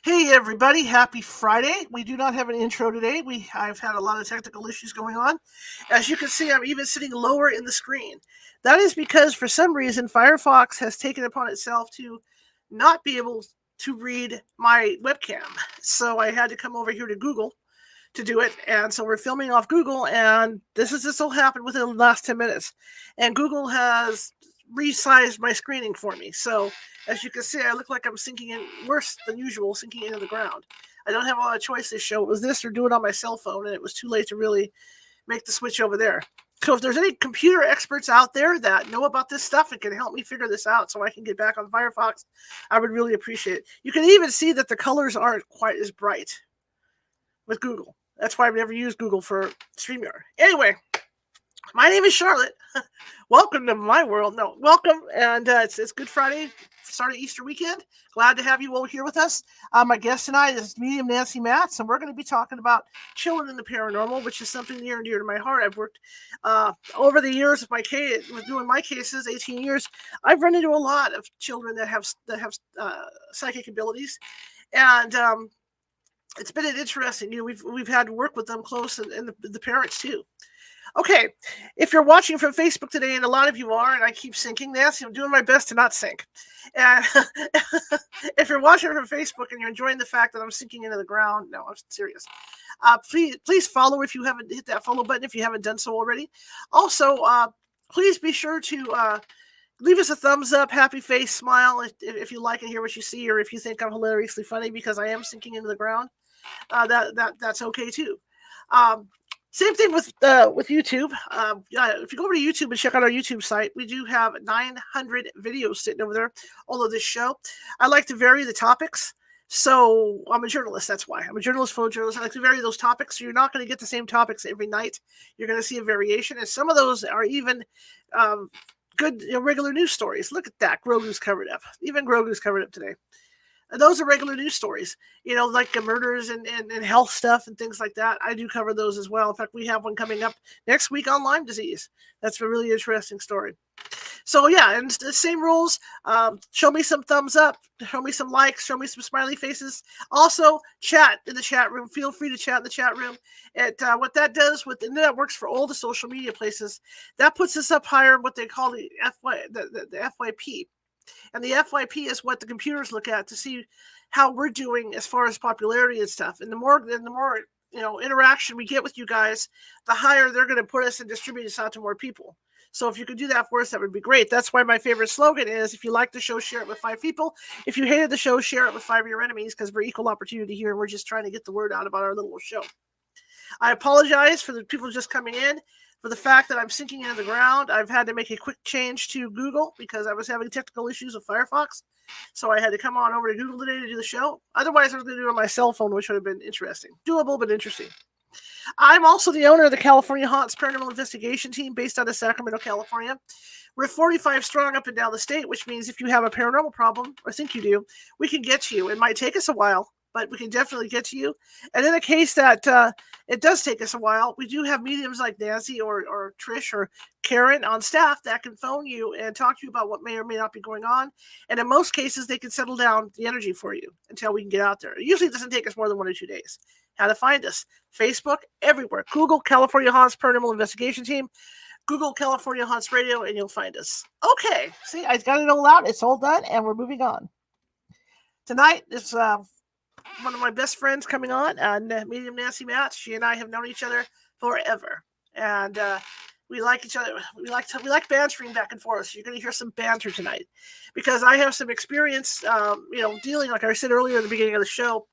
Hey everybody, happy Friday. We do not have an intro today. I've had a lot of technical issues going on. As you can see, I'm even sitting lower in the screen. That is because for some reason Firefox has taken it upon itself to not be able to read my webcam. So I had to come over here to Google to do it. And so we're filming off Google, and this will happen within the last 10 minutes. And Google has resized my screening for me. So as you can see, I look like I'm sinking in worse than usual, sinking into the ground. I don't have a lot of choice this show. It was this or do it on my cell phone, and it was too late to really make the switch over there. So if there's any computer experts out there that know about this stuff and can help me figure this out so I can get back on Firefox, I would really appreciate it. You can even see that the colors aren't quite as bright with Google. That's why I've never used Google for StreamYard. Anyway, my name is Charlotte. Welcome to my world. No, welcome. And it's Good Friday, start of Easter weekend. Glad to have you all here with us. My guest tonight is medium Nancy Matz, and we're going to be talking about children in the paranormal, which is something near and dear to my heart. I've worked over the years of with doing my cases, 18 years. I've run into a lot of children that have psychic abilities, and it's been an interesting. We've had to work with them close, and the parents too. Okay, if you're watching from Facebook today, and a lot of you are, and I keep sinking, Nancy, I'm doing my best to not sink. And if you're watching from Facebook and you're enjoying the fact that I'm sinking into the ground, no, I'm serious. Please follow if you haven't hit that follow button if you haven't done so already. Also, please be sure to leave us a thumbs up, happy face, smile if you like and hear what you see, or if you think I'm hilariously funny because I am sinking into the ground. That's okay too. Same thing with YouTube. If you go over to YouTube and check out our YouTube site, we do have 900 videos sitting over there. All of this show, I like to vary the topics. So I'm a journalist. That's why I'm a journalist, photojournalist. I like to vary those topics. So you're not going to get the same topics every night. You're going to see a variation, and some of those are even good regular news stories. Look at that. Grogu's covered up. Even Grogu's covered up today. And those are regular news stories, like murders and health stuff and things like that. I do cover those as well. In fact, we have one coming up next week on Lyme disease. That's a really interesting story. So yeah, and the same rules. Show me some thumbs up. Show me some likes. Show me some smiley faces. Also, chat in the chat room. Feel free to chat in the chat room. What that does, and that works for all the social media places. That puts us up higher, what they call the FYP. And the FYP is what the computers look at to see how we're doing as far as popularity and stuff. And the more interaction we get with you guys, the higher they're going to put us and distribute us out to more people. So if you could do that for us, that would be great. That's why my favorite slogan is, if you like the show, share it with 5 people. If you hated the show, share it with 5 of your enemies, because we're equal opportunity here and we're just trying to get the word out about our little show. I apologize for the people just coming in. For the fact that I'm sinking into the ground, I've had to make a quick change to Google because I was having technical issues with Firefox. So I had to come on over to Google today to do the show. Otherwise, I was going to do it on my cell phone, which would have been interesting. Doable, but interesting. I'm also the owner of the California Haunts Paranormal Investigation Team based out of Sacramento, California. We're 45 strong up and down the state, which means if you have a paranormal problem, or think you do, we can get to you. It might take us a while, but we can definitely get to you. And in the case that it does take us a while, we do have mediums like Nancy or Trish or Karen on staff that can phone you and talk to you about what may or may not be going on. And in most cases, they can settle down the energy for you until we can get out there. It usually doesn't take us more than 1 or 2 days. How to find us? Facebook, everywhere. Google California Haunts Paranormal Investigation Team. Google California Haunts Radio, and you'll find us. Okay, see, I got it all out. It's all done, and we're moving on. Tonight is one of my best friends coming on, medium Nancy Matz. She and I have known each other forever, and we like each other. We like bantering back and forth. So you're going to hear some banter tonight, because I have some experience, dealing. Like I said earlier at the beginning of the show,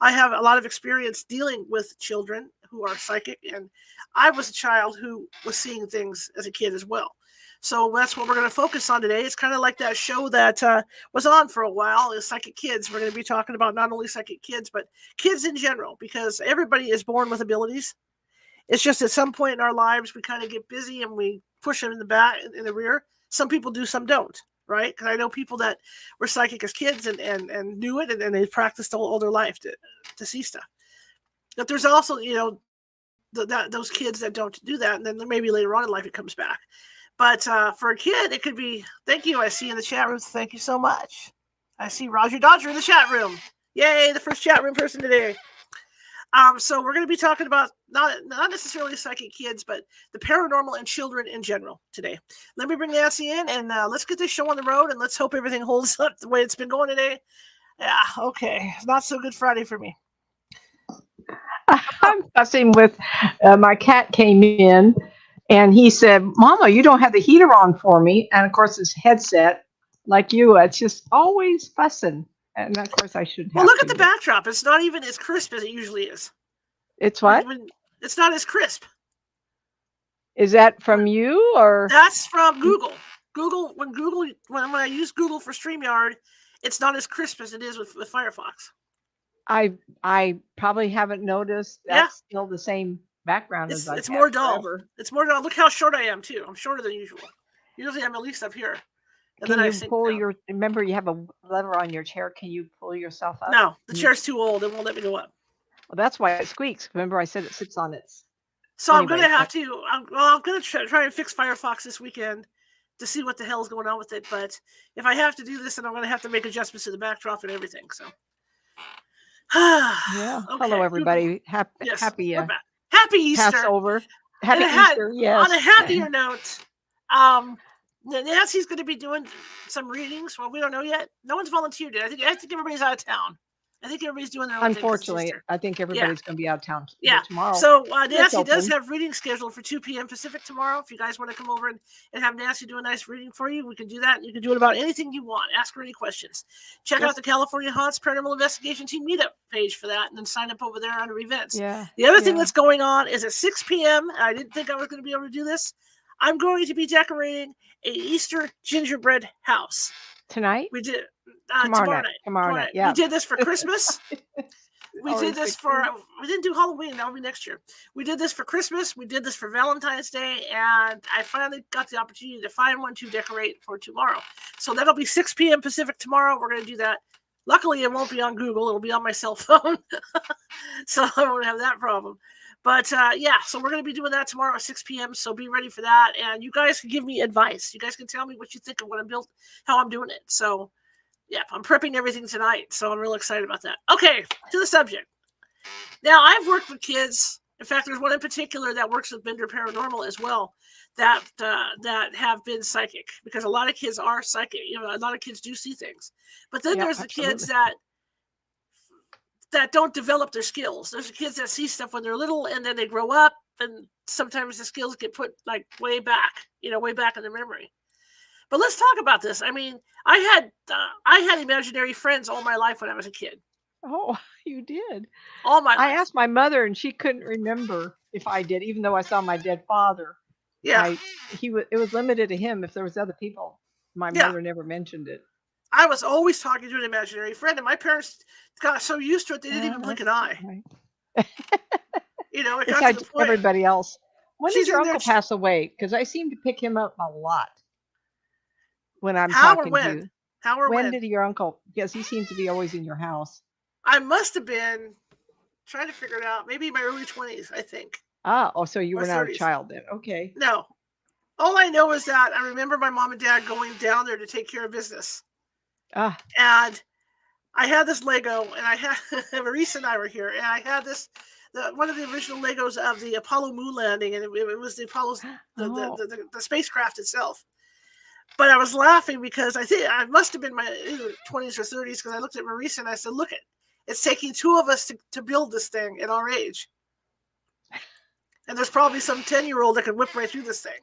I have a lot of experience dealing with children who are psychic, and I was a child who was seeing things as a kid as well. So that's what we're going to focus on today. It's kind of like that show that was on for a while, is Psychic Kids. We're going to be talking about not only psychic kids, but kids in general, because everybody is born with abilities. It's just at some point in our lives, we kind of get busy and we push them in the back, in the rear. Some people do, some don't, right? Because I know people that were psychic as kids and knew it, and they practiced all their life to see stuff. But there's also, those kids that don't do that, and then maybe later on in life it comes back. But for a kid, it could be, thank you, I see in the chat room, thank you so much. I see Roger Dodger in the chat room. Yay, the first chat room person today. So we're going to be talking about not necessarily psychic kids, but the paranormal and children in general today. Let me bring Nancy in, and let's get this show on the road, and let's hope everything holds up the way it's been going today. Yeah, okay. Not so good Friday for me. I'm fussing with my cat came in and he said, Mama, you don't have the heater on for me. And of course, his headset, like you, it's just always fussing. And of course, I shouldn't Well, have look to. at the backdrop. It's not even as crisp as it usually is. It's what? It's not as crisp. Is that from you or? That's from Google. When I use Google for StreamYard, it's not as crisp as it is with Firefox. I probably haven't noticed. That's still the same background as I. It's more dull. Forever. It's more dull. Look how short I am too. I'm shorter than usual. Usually I'm at least up here. And can you pull your? Remember, you have a lever on your chair. Can you pull yourself up? No, the chair's too old. It won't let me go up. Well, that's why it squeaks. Remember, I said it sits on its. So anyway, I'm going to have to. I'm going to try and fix Firefox this weekend to see what the hell is going on with it. But if I have to do this, then I'm going to have to make adjustments to the backdrop and everything. So. Yeah. Okay. Hello, everybody. Happy Easter. Passover. Happy Easter. Yes. On a happier note, Nancy's going to be doing some readings. Well, we don't know yet. No one's volunteered yet. I think everybody's out of town. I think everybody's doing their own thing. Unfortunately, I think everybody's going to be out of town tomorrow. So Nancy does have readings scheduled for 2 p.m. Pacific tomorrow. If you guys want to come over and have Nancy do a nice reading for you, we can do that. You can do it about anything you want. Ask her any questions. Check out the California Haunts Paranormal Investigation Team meetup page for that, and then sign up over there under events. Yeah. The other thing that's going on is at 6 p.m., I didn't think I was going to be able to do this, I'm going to be decorating a Easter gingerbread house. Tonight? We did. Tomorrow night. Yeah. We did this for Christmas. We did this for. We didn't do Halloween. That'll be next year. We did this for Christmas. We did this for Valentine's Day, and I finally got the opportunity to find one to decorate for tomorrow. So that'll be 6 p.m. Pacific tomorrow. We're going to do that. Luckily, it won't be on Google. It'll be on my cell phone, so I won't have that problem. But so we're going to be doing that tomorrow at 6 p.m. So be ready for that, and you guys can give me advice. You guys can tell me what you think of what I'm built, how I'm doing it. So. Yeah, I'm prepping everything tonight, so I'm real excited about that. Okay, to the subject. Now, I've worked with kids. In fact, there's one in particular that works with Bender Paranormal as well that have been psychic, because a lot of kids are psychic. You know, a lot of kids do see things. But then there's the kids that don't develop their skills. There's the kids that see stuff when they're little, and then they grow up, and sometimes the skills get put like way back in their memory. But let's talk about this. I mean, I had imaginary friends all my life when I was a kid. Oh, you did? All my life. I asked my mother, and she couldn't remember if I did, even though I saw my dead father. Yeah. It was limited to him. If there was other people, my mother never mentioned it. I was always talking to an imaginary friend, and my parents got so used to it they didn't even blink an eye. Right. It got besides to the point. Everybody else. When did your uncle pass away? Because I seem to pick him up a lot. When I'm talking to you. How or when? When did your uncle? Because he seems to be always in your house. I must have been trying to figure it out. Maybe in my early 20s, I think. So you were not a child then. Okay. No. All I know is that I remember my mom and dad going down there to take care of business. And I had this Lego, and I had Marisa and I were here, and I had this one of the original Legos of the Apollo moon landing, and it was the Apollo's the spacecraft itself. But I was laughing because I think I must have been my 20s or 30s, because I looked at Marisa and I said, look, it's taking two of us to build this thing at our age. And there's probably some 10-year-old that could whip right through this thing.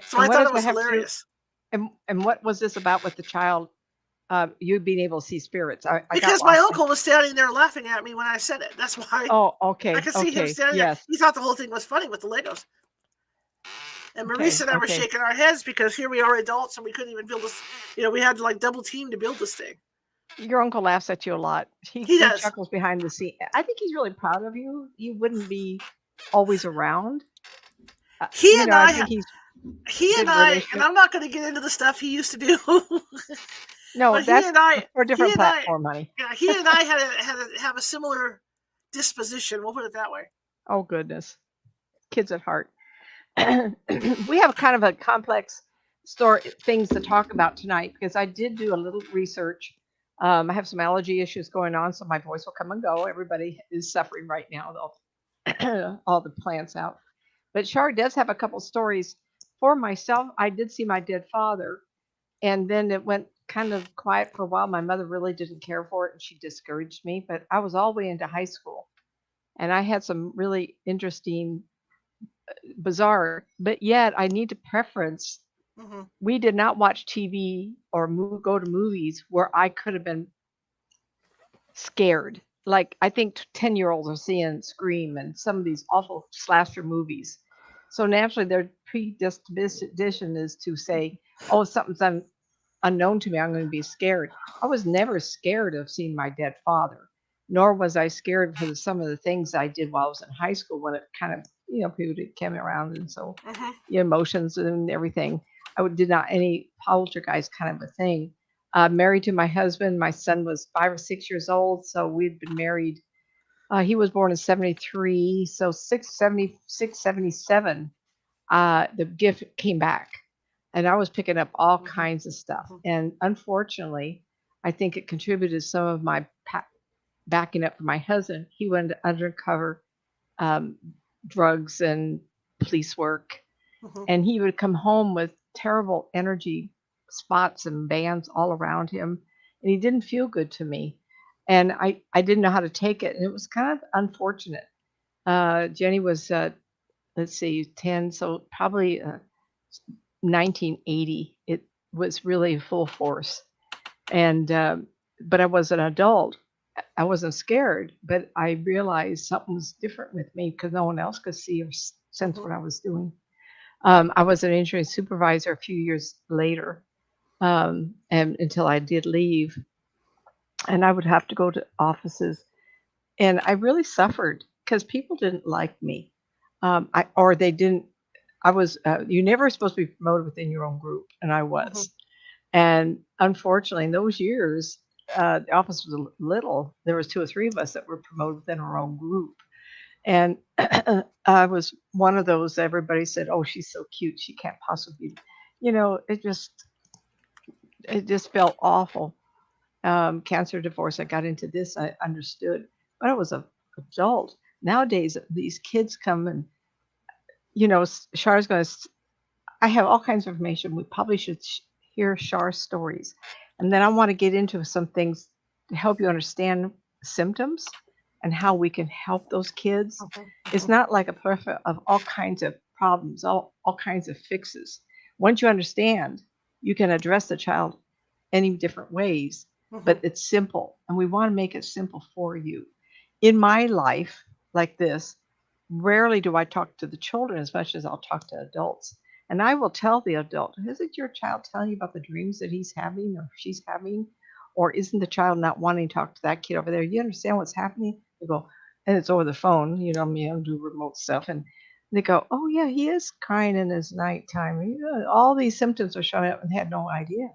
So I thought it was hilarious. And what was this about with the child? You being able to see spirits? Because my uncle was standing there laughing at me when I said it. That's why. Oh, okay. I could see him standing there. He thought the whole thing was funny with the Legos. And Marisa and I were shaking our heads because here we are adults and we couldn't even build this. We had to like double team to build this thing. Your uncle laughs at you a lot. He does. Chuckles behind the scene. I think he's really proud of you. You wouldn't be always around. He and I, and I'm not going to get into the stuff he used to do. No, but that's for a different platform, honey. Yeah, he and I have a similar disposition. We'll put it that way. Oh, goodness. Kids at heart. We have kind of a complex things to talk about tonight, because I did do a little research I have some allergy issues going on, so my voice will come and go. Everybody is suffering right now, though, all the plants out. But Shar does have a couple stories. For myself, I did see my dead father, and then it went kind of quiet for a while. My mother really didn't care for it, and she discouraged me. But I was all the way into high school, and I had some really interesting, bizarre, but yet I need to preference. Hmm. We did not watch TV or go to movies where I could have been scared. Like I think 10-year-olds are seeing Scream and some of these awful slasher movies. So naturally, their predisposition is to say, "Oh, something's unknown to me. I'm going to be scared." I was never scared of seeing my dead father, nor was I scared for some of the things I did while I was in high school when it kind of, puberty came around, and so Hmm. emotions and everything. Did not any poltergeist kind of a thing. Married to my husband. My son was 5 or 6 years old, so we'd been married. He was born in 73, so 676, 77. The gift came back, and I was picking up all Hmm. kinds of stuff. Hmm. And unfortunately, I think it contributed to some of my backing up for my husband. He went undercover, um, drugs and police work, Hmm. and he would come home with terrible energy spots and bands all around him, and he didn't feel good to me, and I didn't know how to take it, and it was kind of unfortunate. Jenny was, let's see, 10, so probably 1980. It was really full force, and but I was an adult. I wasn't scared, but I realized something was different with me because no one else could see or sense Hmm. what I was doing. I was an insurance supervisor a few years later, and until I did leave, and I would have to go to offices, and I really suffered because people didn't like me, or they didn't. I was you never supposed to be promoted within your own group, and I Hmm. was, and unfortunately, in those years, the office was little. There was two or three of us that were promoted within our own group, and I was one of those. Everybody said, "Oh, she's so cute. She can't possibly," it just felt awful. Cancer, divorce. I got into this. I understood, but I was a adult. Nowadays, these kids come and Char's going to. I have all kinds of information. We probably should hear Char's stories, and then I want to get into some things to help you understand symptoms and how we can help those kids. It's Hmm. not like a perfect of all kinds of problems, all kinds of fixes. Once you understand, you can address the child any different ways, Hmm. but it's simple, and we want to make it simple for you. In my life, like this, rarely do I talk to the children as much as I'll talk to adults. And I will tell the adult, isn't your child telling you about the dreams that he's having or she's having? Or isn't the child not wanting to talk to that kid over there? You understand what's happening? They go, and it's over the phone, me, I do remote stuff. And they go, oh, yeah, he is crying in his nighttime. All these symptoms are showing up and they had no idea.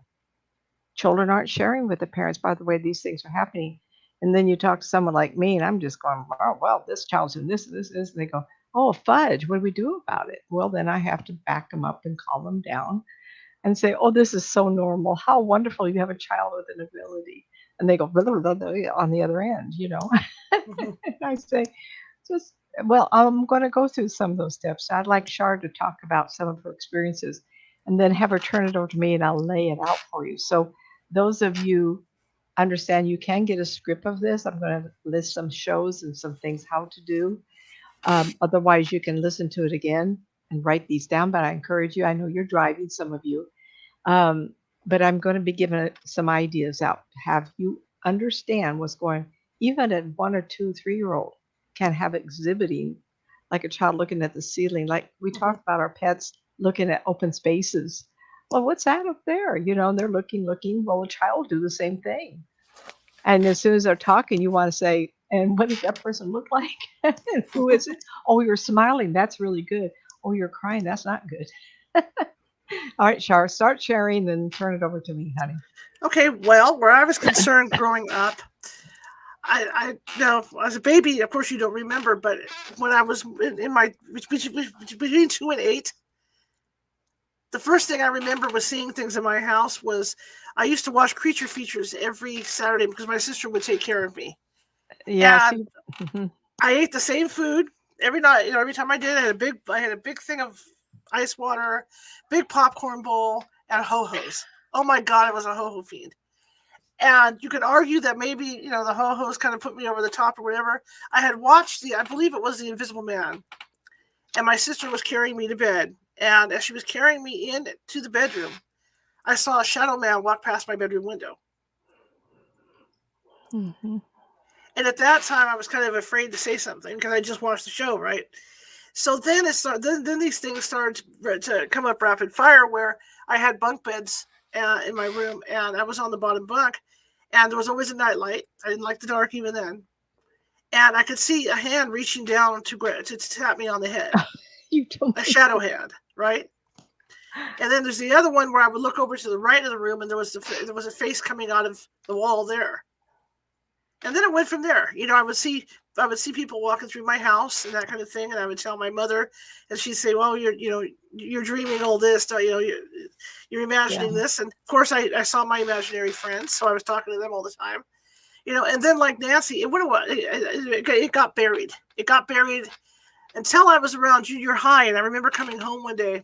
Children aren't sharing with the parents, by the way, these things are happening. And then you talk to someone like me, and I'm just going, oh, well, this child's doing this and this and this. And they go, oh, fudge, what do we do about it? Well, then I have to back them up and calm them down and say, oh, this is so normal. How wonderful you have a child with an ability. And they go, blah, blah, blah, blah, on the other end. Hmm. And I say, just, well, I'm going to go through some of those steps. I'd like Shar to talk about some of her experiences and then have her turn it over to me and I'll lay it out for you. So, those of you understand you can get a script of this. I'm going to list some shows and some things how to do. Otherwise, you can listen to it again and write these down. But I encourage you, I know you're driving, some of you, um, but I'm going to be giving some ideas out to have you understand what's going. Even at 1 or 2, 3-year old can have exhibiting, like a child looking at the ceiling. Like we Hmm. talk about our pets looking at open spaces. Well, what's that up there? They're looking, looking. Well, a child will do the same thing. And as soon as they're talking, you want to say, and what does that person look like? And who is it? Oh, you're smiling. That's really good. Oh, you're crying. That's not good. All right, Shar, start sharing, then turn it over to me, honey. Okay, well, where I was concerned growing up, I now as a baby, of course you don't remember, but when I was in my between 2 and 8, the first thing I remember was seeing things in my house was I used to watch creature features every Saturday because my sister would take care of me. Yeah. And See. Mhm. I ate the same food every night. Every time I did, I had a big thing of ice water, big popcorn bowl, and ho-hos. Oh my God, I was a ho-ho fiend. And you could argue that maybe, the ho-hos kind of put me over the top or whatever. I had watched I believe it was The Invisible Man, and my sister was carrying me to bed. And as she was carrying me in to the bedroom, I saw a shadow man walk past my bedroom window. Mm-hmm. And at that time, I was kind of afraid to say something because I just watched the show, right? So then then these things started to come up rapid fire, where I had bunk beds in my room, and I was on the bottom bunk, and there was always a nightlight. I didn't like the dark even then, and I could see a hand reaching down to tap me on the head, You told a me. shadow hand, right? And then there's the other one where I would look over to the right of the room, and there was a face coming out of the wall there. And then it went from there. I would see people walking through my house and that kind of thing, and I would tell my mother, and she'd say, "Well, you're dreaming all this, you're imagining this." And of course, I saw my imaginary friends, so I was talking to them all the time, And then, like Nancy, it got buried. It got buried until I was around junior high, and I remember coming home one day,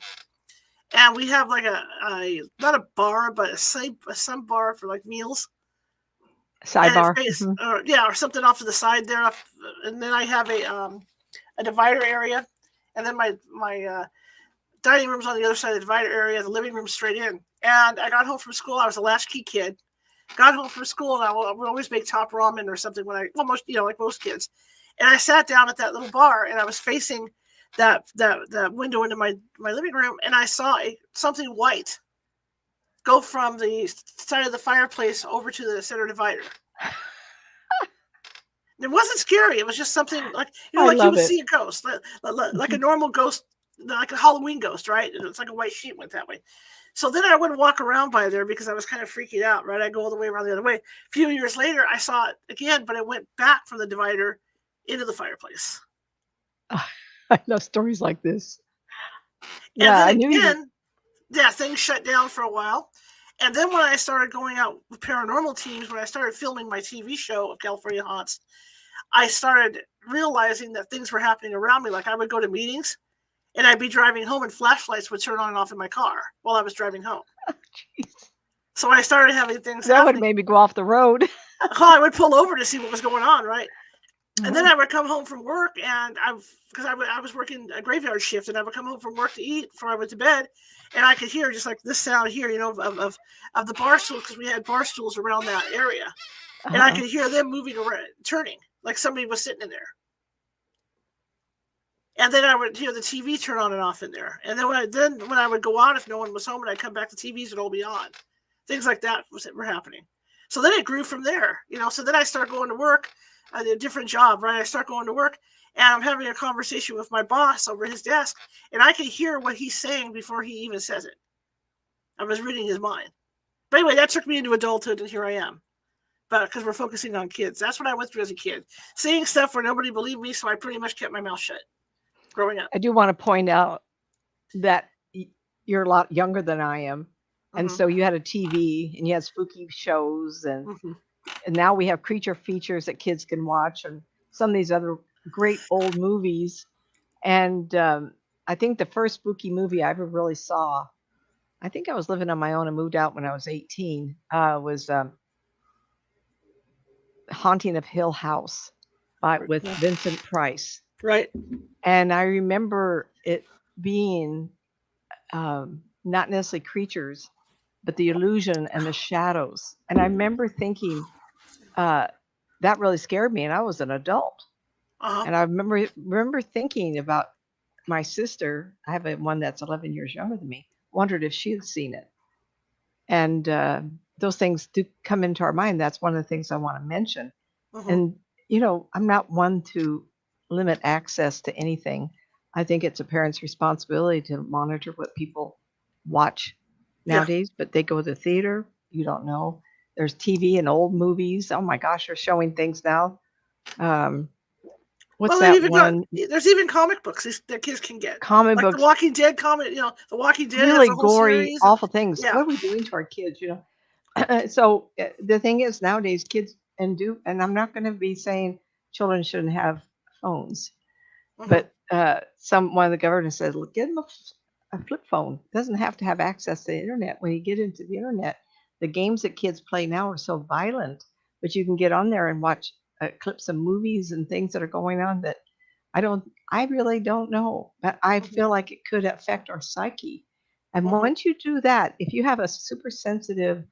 and we have like a not a bar, but some bar for like meals. Sidebar. Or something off to the side there, and then I have a divider area, and then my dining room's on the other side of the divider area, the living room straight in. And I got home from school. I was a latchkey kid. Got home from school, and I would always make top ramen or something like most kids. And I sat down at that little bar, and I was facing that window into my living room, and I saw something white go from the side of the fireplace over to the center divider. It wasn't scary. It was just something like you would see a ghost, like a normal ghost, like a Halloween ghost, right? It's like a white sheet went that way. So then I wouldn't walk around by there because I was kind of freaking out, right? I'd go all the way around the other way. A few years later, I saw it again, but it went back from the divider into the fireplace. I love stories like this. Yeah, and then again, things shut down for a while. And then when I started going out with paranormal teams, when I started filming my TV show of California Haunts, I started realizing that things were happening around me. Like I would go to meetings, and I'd be driving home, and flashlights would turn on and off in my car while I was driving home. Oh, so I started having things that happening. Would maybe go off the road. I would pull over to see what was going on, right? And then I would come home from work, and because I was working a graveyard shift, and I would come home from work to eat before I went to bed, and I could hear just like this sound here, of the bar stools, because we had bar stools around that area, and I could hear them moving around, turning, like somebody was sitting in there. And then I would hear the TV turn on and off in there. And then when I would go out, if no one was home, and I'd come back, the TVs would all be on. Things like that were happening. So then it grew from there, So then I start going to work. I did a different job, right? I start going to work, and I'm having a conversation with my boss over his desk, and I can hear what he's saying before he even says it. I was reading his mind. But anyway, that took me into adulthood, and here I am. But because we're focusing on kids, that's what I went through as a kid, seeing stuff where nobody believed me, so I pretty much kept my mouth shut growing up. I do want to point out that you're a lot younger than I am, and so you had a TV, and you had spooky shows, and now we have creature features that kids can watch, and some of these other great old movies. And I think the first spooky movie I ever really saw, I think I was living on my own and moved out when I was 18, was Haunting of Hill House with Vincent Price. Right. And I remember it being not necessarily creatures, but the illusion and the shadows. And I remember thinking, that really scared me, and I was an adult. And I remember thinking about my sister. I have one that's 11 years younger than me. Wondered if she had seen it. And those things do come into our mind. That's one of the things I want to mention. And, I'm not one to limit access to anything. I think it's a parent's responsibility to monitor what people watch nowadays, but they go to the theater. You don't know. There's TV and old movies. Oh my gosh, they're showing things now. What's that one? There's even comic books that kids can get. Comic like books. The Walking Dead comic, The Walking Dead really has a whole gory, series. awful things. Yeah. What are we doing to our kids? So the thing is, nowadays kids and I'm not going to be saying children shouldn't have phones, Hmm. but one of the governors said, "Look, give them a flip phone. Doesn't have to have access to the internet. When you get into the internet, the games that kids play now are so violent, but you can get on there and watch clips of movies and things that are going on that I really don't know, but I Hmm. feel like it could affect our psyche. And Hmm. once you do that, if you have a super sensitive,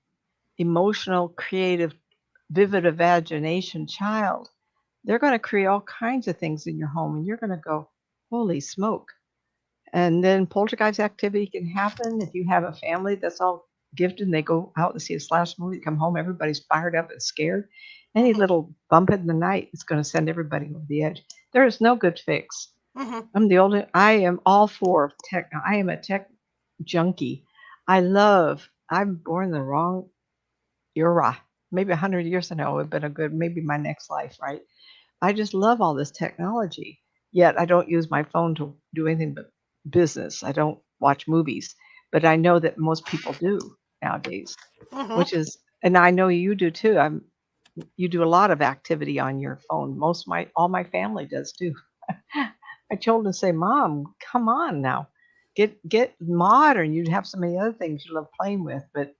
emotional, creative, vivid imagination child, they're going to create all kinds of things in your home, and you're going to go, holy smoke. And then poltergeist activity can happen if you have a family that's all gifted and they go out and see a slash movie, come home, everybody's fired up and scared. Any Hmm. little bump in the night is going to send everybody over the edge. There is no good fix. Hmm. I am all for tech. I am a tech junkie. I'm born in the wrong era. Maybe 100 years ago would have been a good, maybe my next life, right? I just love all this technology. Yet I don't use my phone to do anything but business. I don't watch movies, but I know that most people do nowadays, Hmm. which is, and I know you do too. You do a lot of activity on your phone. All my family does too. My children say, "Mom, come on now, get modern. You have so many other things you love playing with." But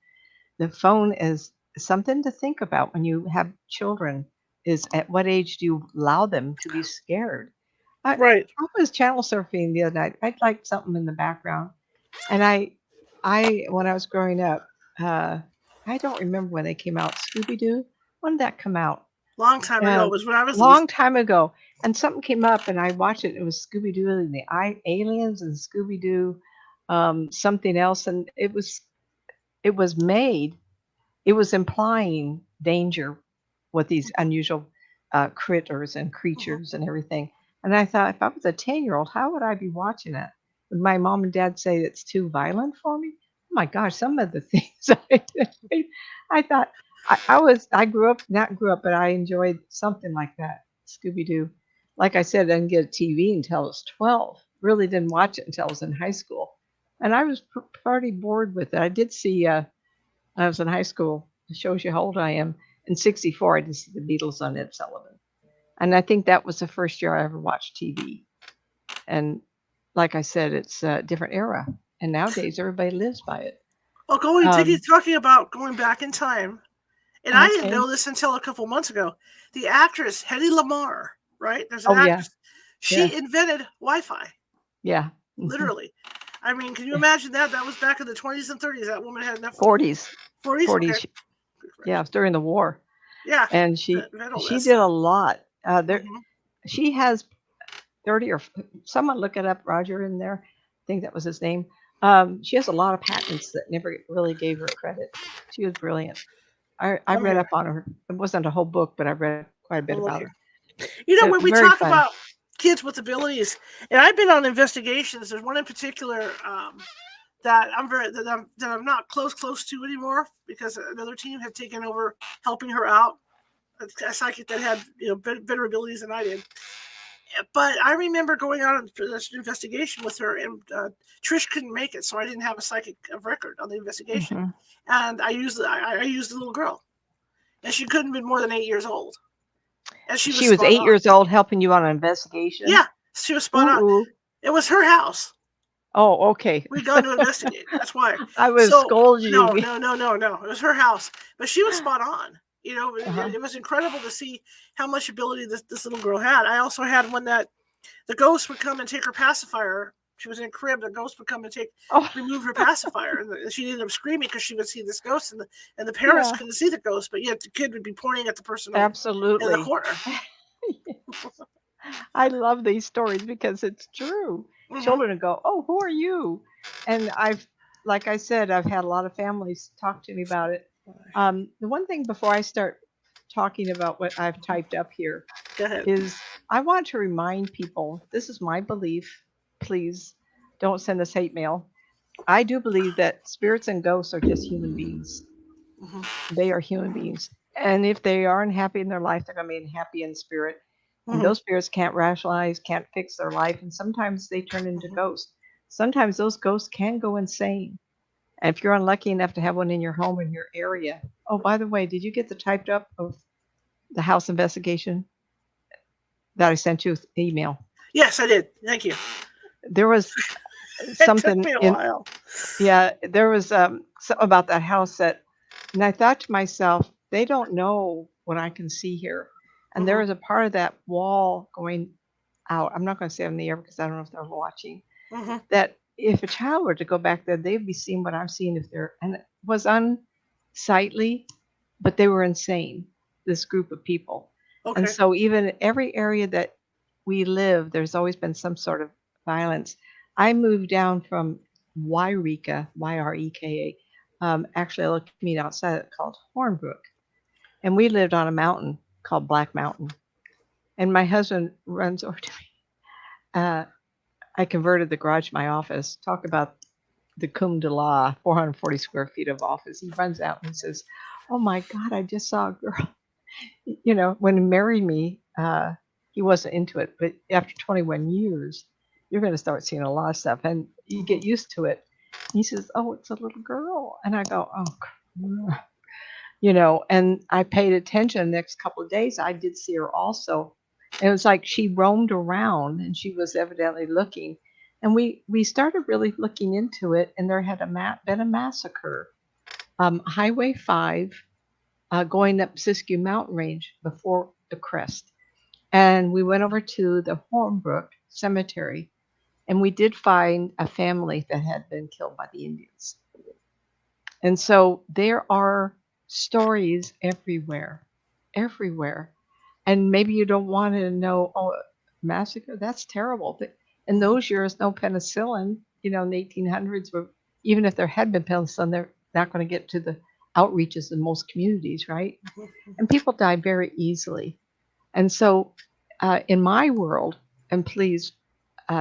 the phone is something to think about when you have children. Is at what age do you allow them to be scared? Right. I was channel surfing the other night. I'd like something in the background, and when I was growing up, I don't remember when they came out. Scooby Doo. When did that come out? Long time ago. It Um, was when I was. It was. long time ago, and something came up, and I watched it. It was Scooby Doo and the aliens and Scooby Doo, something else, and it was made. It was implying danger with these unusual critters and Hmm. creatures and everything. And I thought, if I was a 10-year-old, how would I be watching it? Would my mom and dad say it's too violent for me? Oh my gosh, some of the things I thought I grew up, not grew up, but I enjoyed something like that. Scooby Doo. Like I said, I didn't get a TV until I was 12. Really didn't watch it until I was in high school. And I was pretty bored with it. I did see I was in high school. It shows you how old I am. In '64, I did see the Beatles on Ed Sullivan. And I think that was the first year I ever watched TV. And like I said, it's a different era. And nowadays, everybody lives by it. Oh, Um, talking about going back in time, and I didn't okay. know this until a couple months ago. The actress Hedy Lamarr, right? There's an Oh, yeah. actress. She Yes. invented Wi-Fi, Yeah. Mhm. literally. I mean, can you imagine that? That was back in the 20s and 30s. That woman had enough. 40s. 40s. Okay, 40s. good Yeah. It correction. was during the war. Yeah, And read all she this did stuff. a lot. Hmm. She has 30 or someone look it up, Roger, in there. I think that was his name. She has a lot of patents that never really gave her credit. She was brilliant. I I'm read here. up on her. It wasn't a whole book, but I read quite a bit I'm about her. looking. You know, when we Very talk fun. about kids with abilities, and I've been on investigations. There's one in particular that I'm not close to anymore because another team had taken over helping her out. A psychic that had better abilities than I did. But I remember going on this investigation with her, and Trish couldn't make it, so I didn't have a psychic of record on the investigation. Hmm. And I used the little girl, and she couldn't have been more than 8 years old, and she was She was spot eight on. years old helping you on an investigation. Yeah, she was spot on. Ooh. It was her house. Oh, okay. We'd gone to investigate. That's why. I would So scold no, you. no, no, no, no. It was her house, but she was spot on. Uh-huh. It was incredible to see how much ability this little girl had. I also had one that the ghost would come and take her pacifier. She was in a crib. The ghost would come and Oh, remove her pacifier, and she ended up screaming because she would see this ghost, and the parents yeah. couldn't see the ghost, but yet the kid would be pointing at the person in the Absolutely. corner. I love these stories because it's true. Hmm. Children go, "Oh, who are you?" And like I said, I've had a lot of families talk to me about it. The one thing before I start talking about what I've typed up here Go ahead. is I want to remind people, this is my belief. Please don't send us hate mail. I do believe that spirits and ghosts are just human beings. Hmm. They are human beings. And if they are unhappy in their life, they're going to be unhappy in spirit. And Hmm. those spirits can't rationalize, can't fix their life. And sometimes they turn into Hmm. ghosts. Sometimes those ghosts can go insane. And if you're unlucky enough to have one in your home in your area, oh, by the way, did you get the typed up of the house investigation that I sent you with email? Yes, I did. Thank you. There was It took something me a in, while. yeah, there was something about that house that, and I thought to myself, they don't know what I can see here. And there Hmm. was a part of that wall going out. I'm not going to say on the air because I don't know if they're watching. Hmm. That if a child were to go back there, they'd be seeing what I'm seeing if they're, and it was unsightly, but they were insane, this group of people. And Okay. so even every area that we live, there's always been some sort of violence. I moved down from Yreka, Yreka, actually a little community outside called Hornbrook. And we lived on a mountain called Black Mountain. And my husband runs over to me. I converted the garage to my office. Talk about the cum de la, 440 square feet of office. He runs out and he says, "Oh my God, I just saw a girl." When he married me, he wasn't into it. But after 21 years, you're going to start seeing a lot of stuff and you Hmm. get used to it. He says, "Oh, it's a little girl." And I go, "Oh, and I paid attention the next couple of days. I did see her also. It was like she roamed around and she was evidently looking. And we started really looking into it, and there had been a massacre. Highway 5 going up Siskiyou Mountain Range before the crest. And we went over to the Hornbrook Cemetery, and we did find a family that had been killed by the Indians. And so there are stories everywhere, everywhere. And maybe you don't want to know, oh, massacre, that's terrible. But in Hmm. those years, no penicillin, in the 1800s, even if there had been penicillin, they're not going to get to the outreaches in most communities, right? Hmm. And people die very easily. And so in my world, and please,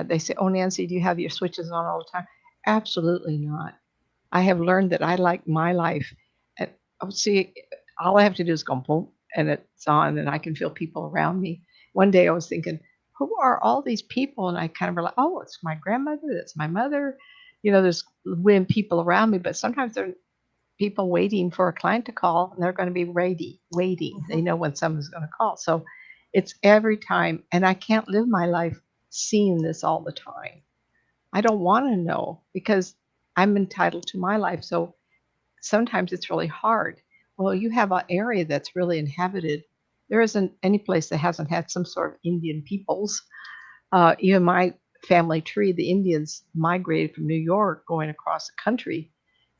they say, "Oh, Nancy, do you have your switches on all the time?" Absolutely not. I have learned that I like my life. And I would see, all I have to do is go boom, and it's on, and I can feel people around me. One day I was thinking, who are all these people? And I kind of realized, oh, it's my grandmother, it's my mother. There's when people around me, but sometimes there are people waiting for a client to call, and they're going to be ready, waiting. Hmm. They know when someone's going to call. So it's every time, and I can't live my life seeing this all the time. I don't want to know because I'm entitled to my life. So sometimes it's really hard. Well, you have an area that's really inhabited. There isn't any place that hasn't had some sort of Indian peoples. Even my family tree, the Indians migrated from New York going across the country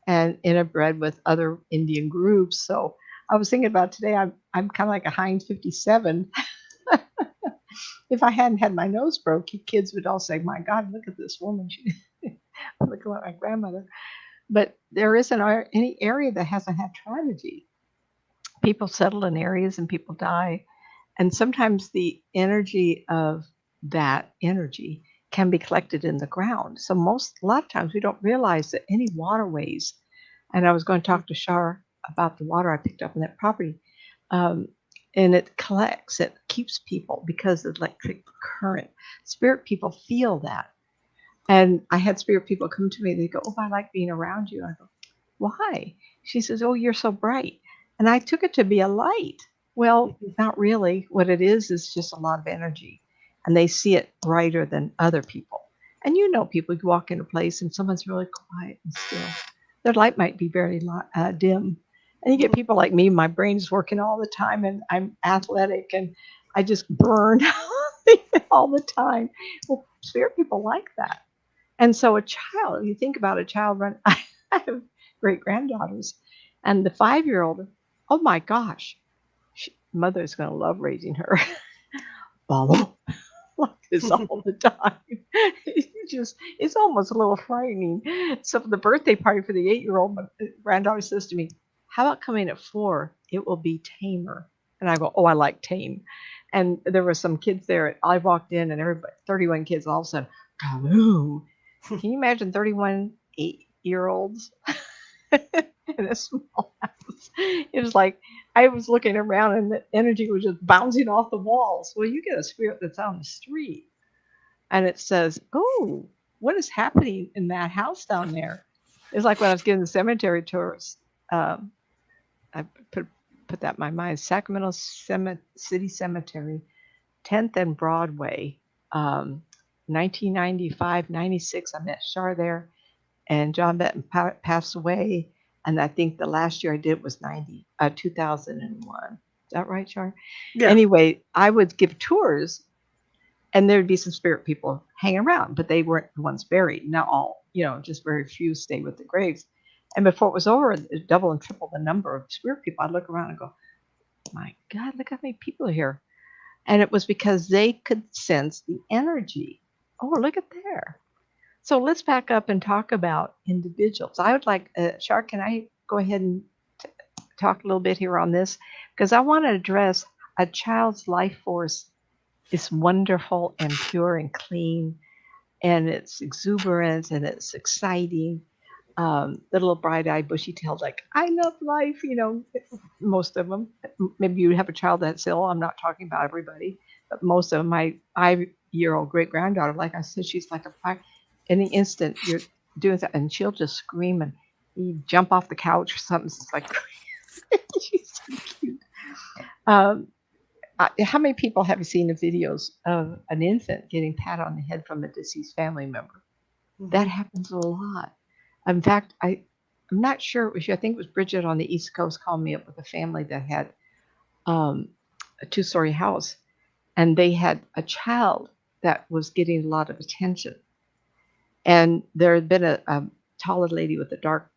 and interbred with other Indian groups. So I was thinking about today, I'm kind of like a Heinz 57. If I hadn't had my nose broke, kids would all say, "My God, look at this woman. She look at my grandmother." But there isn't any area that hasn't had tragedy. People settle in areas and people die. And sometimes the energy of that energy can be collected in the ground. So a lot of times we don't realize that any waterways, and I was going to talk to Shar about the water I picked up in that property, um, and it keeps people because of electric current. Spirit people feel that. And I had spirit people come to me, they go, "Oh, I like being around you." I go, "Why?" She says, "Oh, you're so bright." And I took it to be a light. Well, not really. What it is just a lot of energy. And they see it brighter than other people. And people, you walk in a place and someone's really quiet and still. Their light might be very dim. And you get Hmm. people like me, my brain's working all the time and I'm athletic and I just burn all the time. Well, spirit people like that. And so a child, you think about a child run, I have great granddaughters, and the 5-year old, oh my gosh, mother's going to love raising her. Follow like this all the time. It's almost a little frightening. So for the birthday party for the 8-year-old, my granddaughter says to me, "How about coming at 4? It will be tamer." And I go, "Oh, I like tame." And there were some kids there. I walked in and everybody, 31 kids, all of a sudden, kaboom. Can you imagine 31 8-year-olds in a small house? It was like I was looking around and the energy was just bouncing off the walls. Well, you get a spirit that's on the street and it says, "Oh, what is happening in that house down there?" It's like when I was giving the cemetery tours. Um, I put that in my mind. Sacramento City Cemetery, 10th and Broadway, um, 1995, 96. I met Shar there, and John Benton passed away. And I think the last year I did was 2001. Is that right, Shar? Yeah. Anyway, I would give tours, and there'd be some spirit people hanging around, but they weren't the ones buried. Not all, just very few stayed with the graves. And before it was over, double and triple the number of spirit people. I'd look around and go, my God, look how many people are here. And it was because they could sense the energy. Oh, look at there. So let's back up and talk about individuals. I would like, Shar, can I go ahead and talk a little bit here on this? Because I want to address a child's life force is wonderful and pure and clean, and it's exuberant and it's exciting. The little bright-eyed, bushy-tailed, like I love life. Most of them. Maybe you have a child that's ill. I'm not talking about everybody, but most of them. My 5-year-old great-granddaughter, like I said, she's like a fire. In the instant you're doing that, and she'll just scream and you jump off the couch or something. It's like she's so cute. Um, how many people have you seen the videos of an infant getting pat on the head from a deceased family member? That happens a lot. In fact, I'm not sure it was you. I think it was Bridget on the East Coast called me up with a family that had a 2-story house, and they had a child that was getting a lot of attention. And there had been a taller lady with a dark.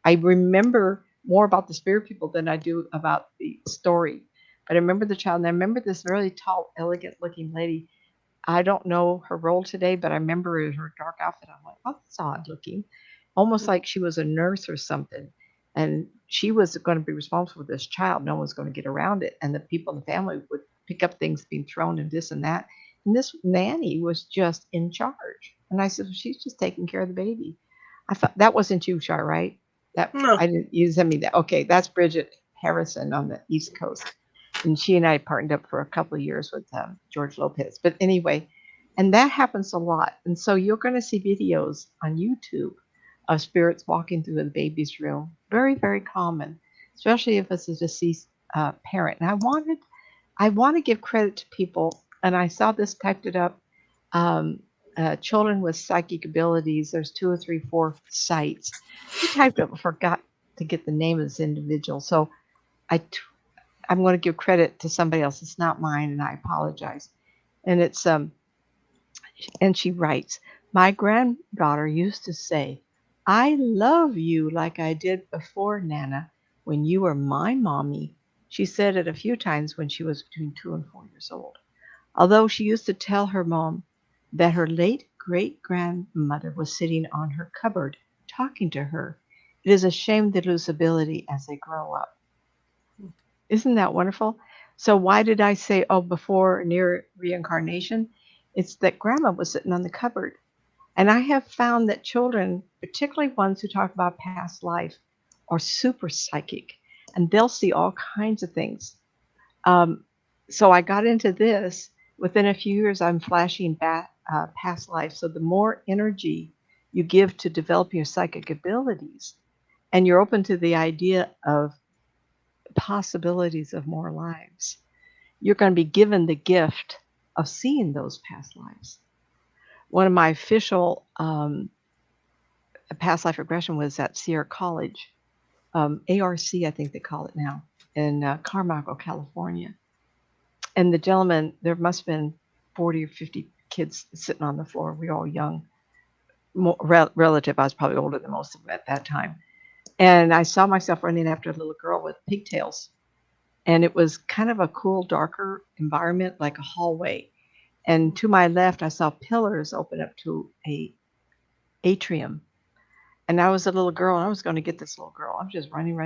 I remember more about the spirit people than I do about the story. But I remember the child, and I remember this really tall, elegant-looking lady. I don't know her role today, but I remember her dark outfit. I'm like, oh, that's odd looking, almost like she was a nurse or something. And she was going to be responsible for this child. No one's going to get around it. And the people in the family would pick up things being thrown and this and that. And this nanny was just in charge. And I said, well, she's just taking care of the baby. I thought that wasn't you, Shar, right? That No. I didn't you send me that. Okay, that's Bridget Harrison on the East Coast. And she and I partnered up for a couple of years with George Lopez. But anyway, and that happens a lot. And so you're going to see videos on YouTube of spirits walking through the baby's room. Very, very common, especially if it's a deceased parent. And I want to give credit to people, and I saw this, typed it up. Children with psychic abilities. There's 2 or 3, 4 sites. I typed it, forgot to get the name of this individual. So I'm going to give credit to somebody else. It's not mine, and I apologize. And it's and she writes, my granddaughter used to say, I love you like I did before, Nana, when you were my mommy. She said it a few times when she was between 2 and 4 years old. Although she used to tell her mom that her late great-grandmother was sitting on her cupboard talking to her. It is a shame they lose ability as they grow up. Isn't that wonderful? So why did I say, before near reincarnation? It's that grandma was sitting on the cupboard. And I have found that children, particularly ones who talk about past life, are super psychic, and they'll see all kinds of things. So I got into this. Within a few years, I'm flashing back past life. So the more energy you give to develop your psychic abilities, and you're open to the idea of possibilities of more lives, you're going to be given the gift of seeing those past lives. One of my official past life regression was at Sierra College, ARC, I think they call it now, in Carmichael, California. And the gentleman, there must have been 40 or 50 kids sitting on the floor. We were all young, relative. I was probably older than most of them at that time. And I saw myself running after a little girl with pigtails. And it was kind of a cool, darker environment, like a hallway. And to my left, I saw pillars open up to a atrium. And I was a little girl, and I was going to get this little girl. I was just running.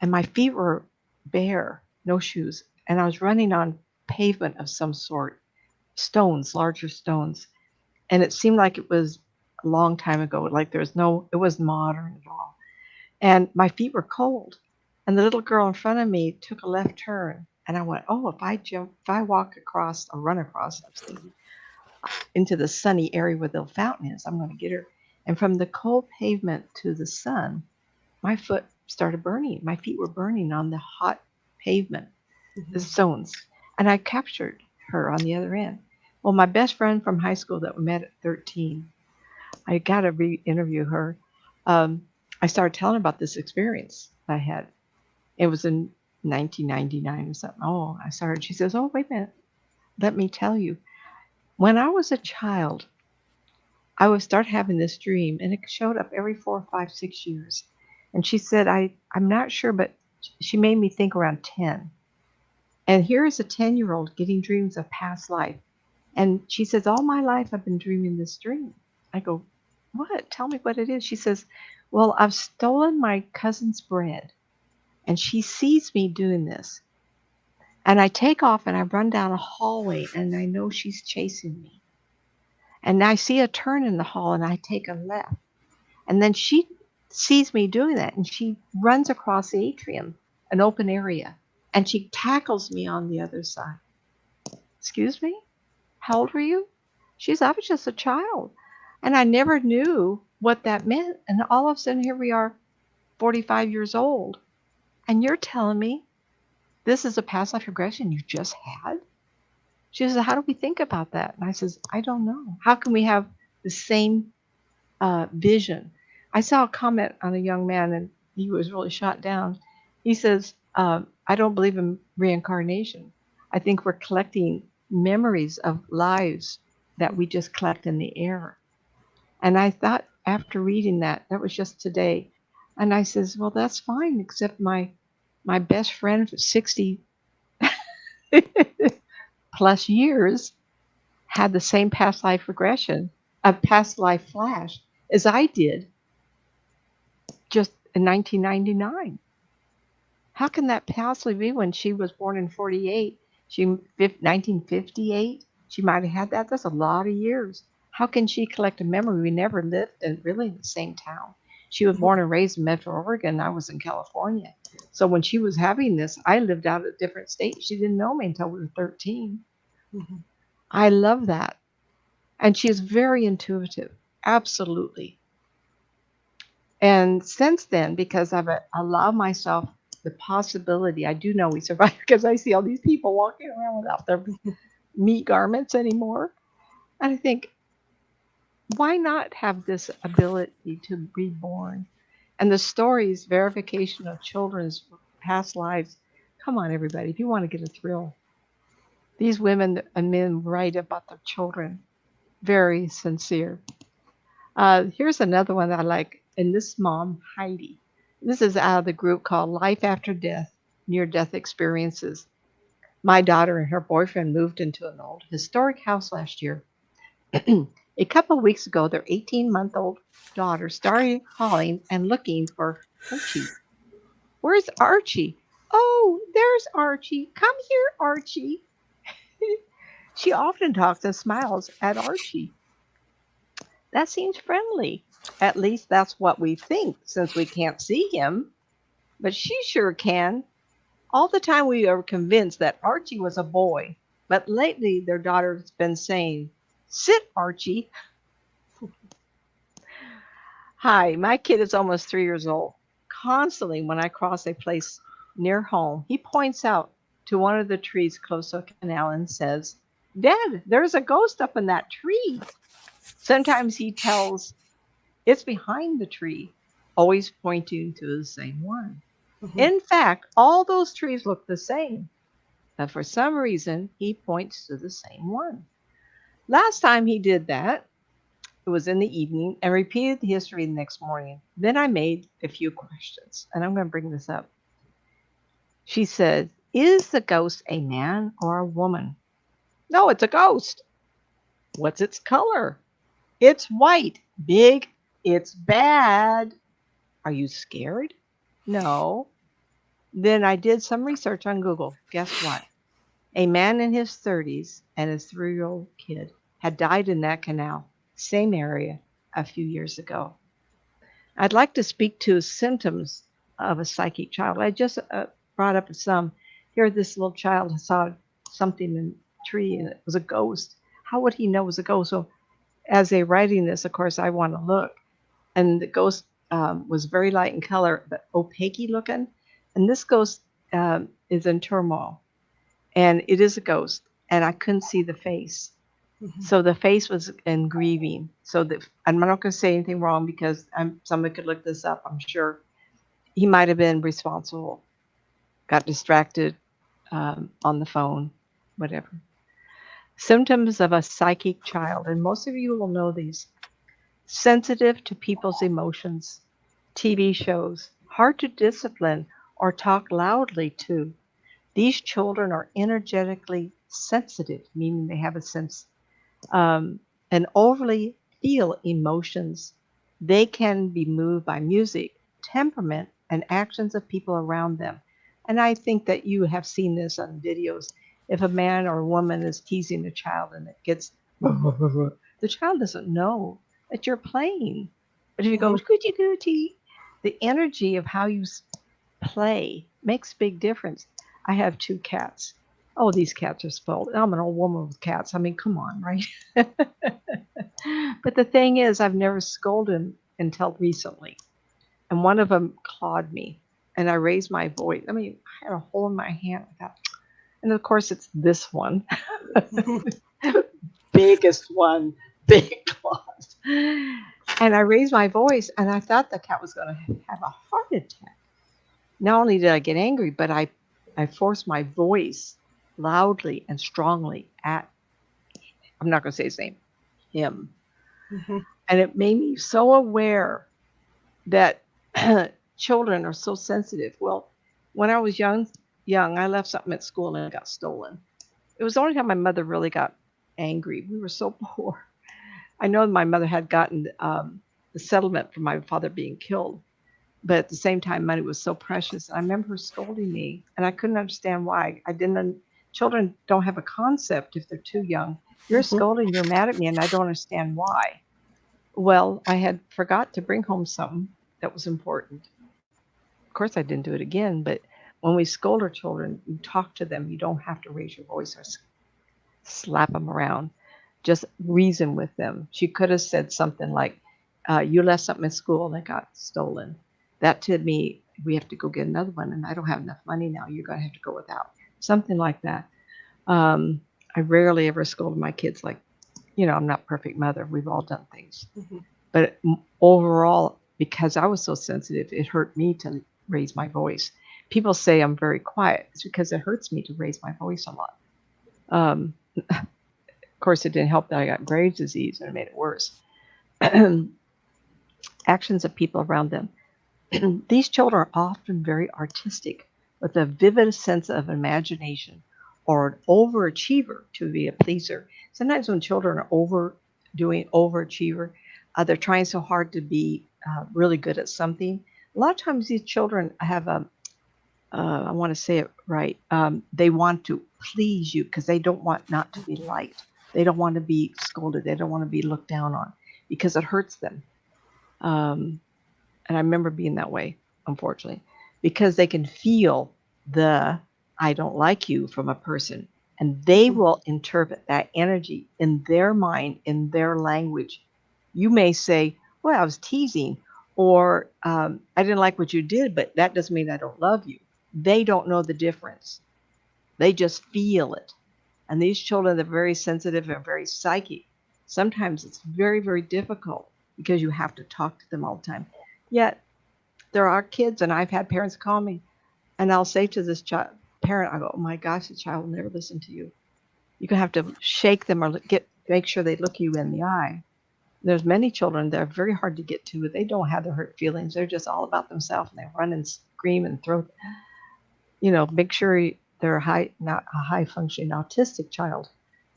And my feet were bare, no shoes. And I was running on pavement of some sort, stones, larger stones. And it seemed like it was a long time ago, like it wasn't modern at all. And my feet were cold. And the little girl in front of me took a left turn. And I went, if I walk across or run across, I was thinking, into the sunny area where the fountain is, I'm going to get her. And from the cold pavement to the sun, my foot started burning. My feet were burning on the hot pavement, the Mhm. stones. And I captured her on the other end. Well, my best friend from high school that we met at 13, I got to re-interview her. Um, I started telling her about this experience I had. It was in 1999 or something. Oh, I started. She says, "Oh, wait a minute. Let me tell you. When I was a child, I would start having this dream, and it showed up every 4, 5, 6 years." And she said, I'm not sure, but she made me think around 10. And here is a 10-year-old getting dreams of past life. And she says, all my life I've been dreaming this dream. I go, what? Tell me what it is. She says, well, I've stolen my cousin's bread, and she sees me doing this. And I take off and I run down a hallway, and I know she's chasing me. And I see a turn in the hall, and I take a left. And then she sees me doing that, and she runs across the atrium, an open area, and she tackles me on the other side. Excuse me? How old were you? I was just a child. And I never knew what that meant. And all of a sudden, here we are, 45 years old. And you're telling me this is a past life regression you just had? She says, how do we think about that? And I says, I don't know. How can we have the same vision? I saw a comment on a young man, and he was really shot down. He says, I don't believe in reincarnation. I think we're collecting memories of lives that we just collect in the air. And I thought, after reading that, that was just today. And I says, well, that's fine, except my best friend for 60 plus years had the same past life regression, a past life flash, as I did just in 1999. How can that possibly be when she was born in 48? 1958, she might have had that. That's a lot of years. How can she collect a memory? We never lived in really the same town. She was born and raised in Metro Oregon. I was in California. So when she was having this, I lived out a different state. She didn't know me until we were 13. Mhm. I love that. And she is very intuitive. Absolutely. And since then, because I've allowed myself the possibility, I do know we survive because I see all these people walking around without their meat garments anymore. And I think, why not have this ability to be born? And the stories, verification of children's past lives. Come on, everybody, if you want to get a thrill. These women and men write about their children. Very sincere. Here's another one that I like. And this mom, Heidi. This is out of the group called Life After Death, Near Death Experiences. My daughter and her boyfriend moved into an old historic house last year. A couple of weeks ago, their 18-month-old daughter started calling and looking for Archie. Where's Archie? Oh, there's Archie. Come here, Archie. She often talks and smiles at Archie. That seems friendly. At least that's what we think, since we can't see him. But she sure can. All the time we are convinced that Archie was a boy. But lately their daughter's been saying, sit, Archie. Hi, my kid is almost 3 years old. Constantly, when I cross a place near home, he points out to one of the trees close to a canal and says, Dad, there's a ghost up in that tree. Sometimes he tells, it's behind the tree, always pointing to the same one. Mhm. In fact, all those trees look the same, but for some reason, he points to the same one. Last time he did that, it was in the evening, and repeated the history the next morning. Then I made a few questions, and I'm going to bring this up. She said, is the ghost a man or a woman? No, it's a ghost. What's its color? It's white. Big. It's bad. Are you scared? No. Then I did some research on Google. Guess what? A man in his 30s and his 3-year-old kid had died in that canal, same area, a few years ago. I'd like to speak to symptoms of a psychic child. I just brought up some. Here, this little child saw something in a tree and it was a ghost. How would he know it was a ghost? So, as they're writing this, of course, I want to look. and the ghost was very light in color, but opaque looking. And this ghost is in turmoil, and it is a ghost, and I couldn't see the face. Mhm. So the face was in grieving. So I'm not going to say anything wrong because somebody could look this up. I'm sure he might have been responsible, got distracted on the phone, whatever. Symptoms of a psychic child, and most of you will know these: sensitive to people's emotions, TV shows, hard to discipline or talk loudly to. These children are energetically sensitive, meaning they have a sense and overly feel emotions. They can be moved by music, temperament, and actions of people around them. And I think that you have seen this on videos. If a man or a woman is teasing a child and it gets, the child doesn't know that you're playing. But if you go, Mhm. coochie coochie, the energy of how you play makes a big difference. I have 2 cats. Oh, these cats are spoiled. I'm an old woman with cats. I mean, come on, right? But the thing is, I've never scolded until recently. And one of them clawed me. And I raised my voice. I mean, I had a hole in my hand. I thought, and of course, it's this one. Biggest one, big claws. And I raised my voice, and I thought the cat was going to have a heart attack. Not only did I get angry, but I forced my voice loudly and strongly at, I'm not going to say his name, him. Mhm. And it made me so aware that children are so sensitive. Well, when I was young, I left something at school and it got stolen. It was the only time my mother really got angry. We were so poor. I know my mother had gotten the settlement for my father being killed, but at the same time, money was so precious. I remember her scolding me, and I couldn't understand why. I didn't. Children don't have a concept if they're too young. You're Mhm. scolding, you're mad at me, and I don't understand why. Well, I had forgot to bring home something that was important. Of course, I didn't do it again, but when we scold our children, you talk to them. You don't have to raise your voice or slap them around. Just reason with them. She could have said something like, you left something in school and it got stolen. That to me, we have to go get another one, and I don't have enough money now. You're going to have to go without. Something like that. Um, I rarely ever scolded my kids like, I'm not a perfect mother. We've all done things. Mhm. But overall, because I was so sensitive, it hurt me to raise my voice. People say I'm very quiet. It's because it hurts me to raise my voice a lot. Of course, it didn't help that I got Graves' disease and it made it worse. Actions of people around them. These children are often very artistic with a vivid sense of imagination or an overachiever to be a pleaser. Sometimes when children are overdoing overachiever, they're trying so hard to be really good at something. A lot of times these children have I want to say it right. They want to please you because they don't want not to be liked. They don't want to be scolded. They don't want to be looked down on because it hurts them. Um, and I remember being that way, unfortunately, because they can feel the I don't like you from a person, and they Mhm. will interpret that energy in their mind, in their language. You may say, well, I was teasing, or I didn't like what you did, but that doesn't mean I don't love you. They don't know the difference. They just feel it. And these children are very sensitive and very psychic. Sometimes it's very, very difficult because you have to talk to them all the time. Yet there are kids, and I've had parents call me, and I'll say to this parent, I go, "Oh my gosh, the child will never listen to you. You can have to shake them or make sure they look you in the eye." There's many children that are very hard to get to. They don't have the hurt feelings. They're just all about themselves, and they run and scream and throw. Make sure they're not a high functioning autistic child.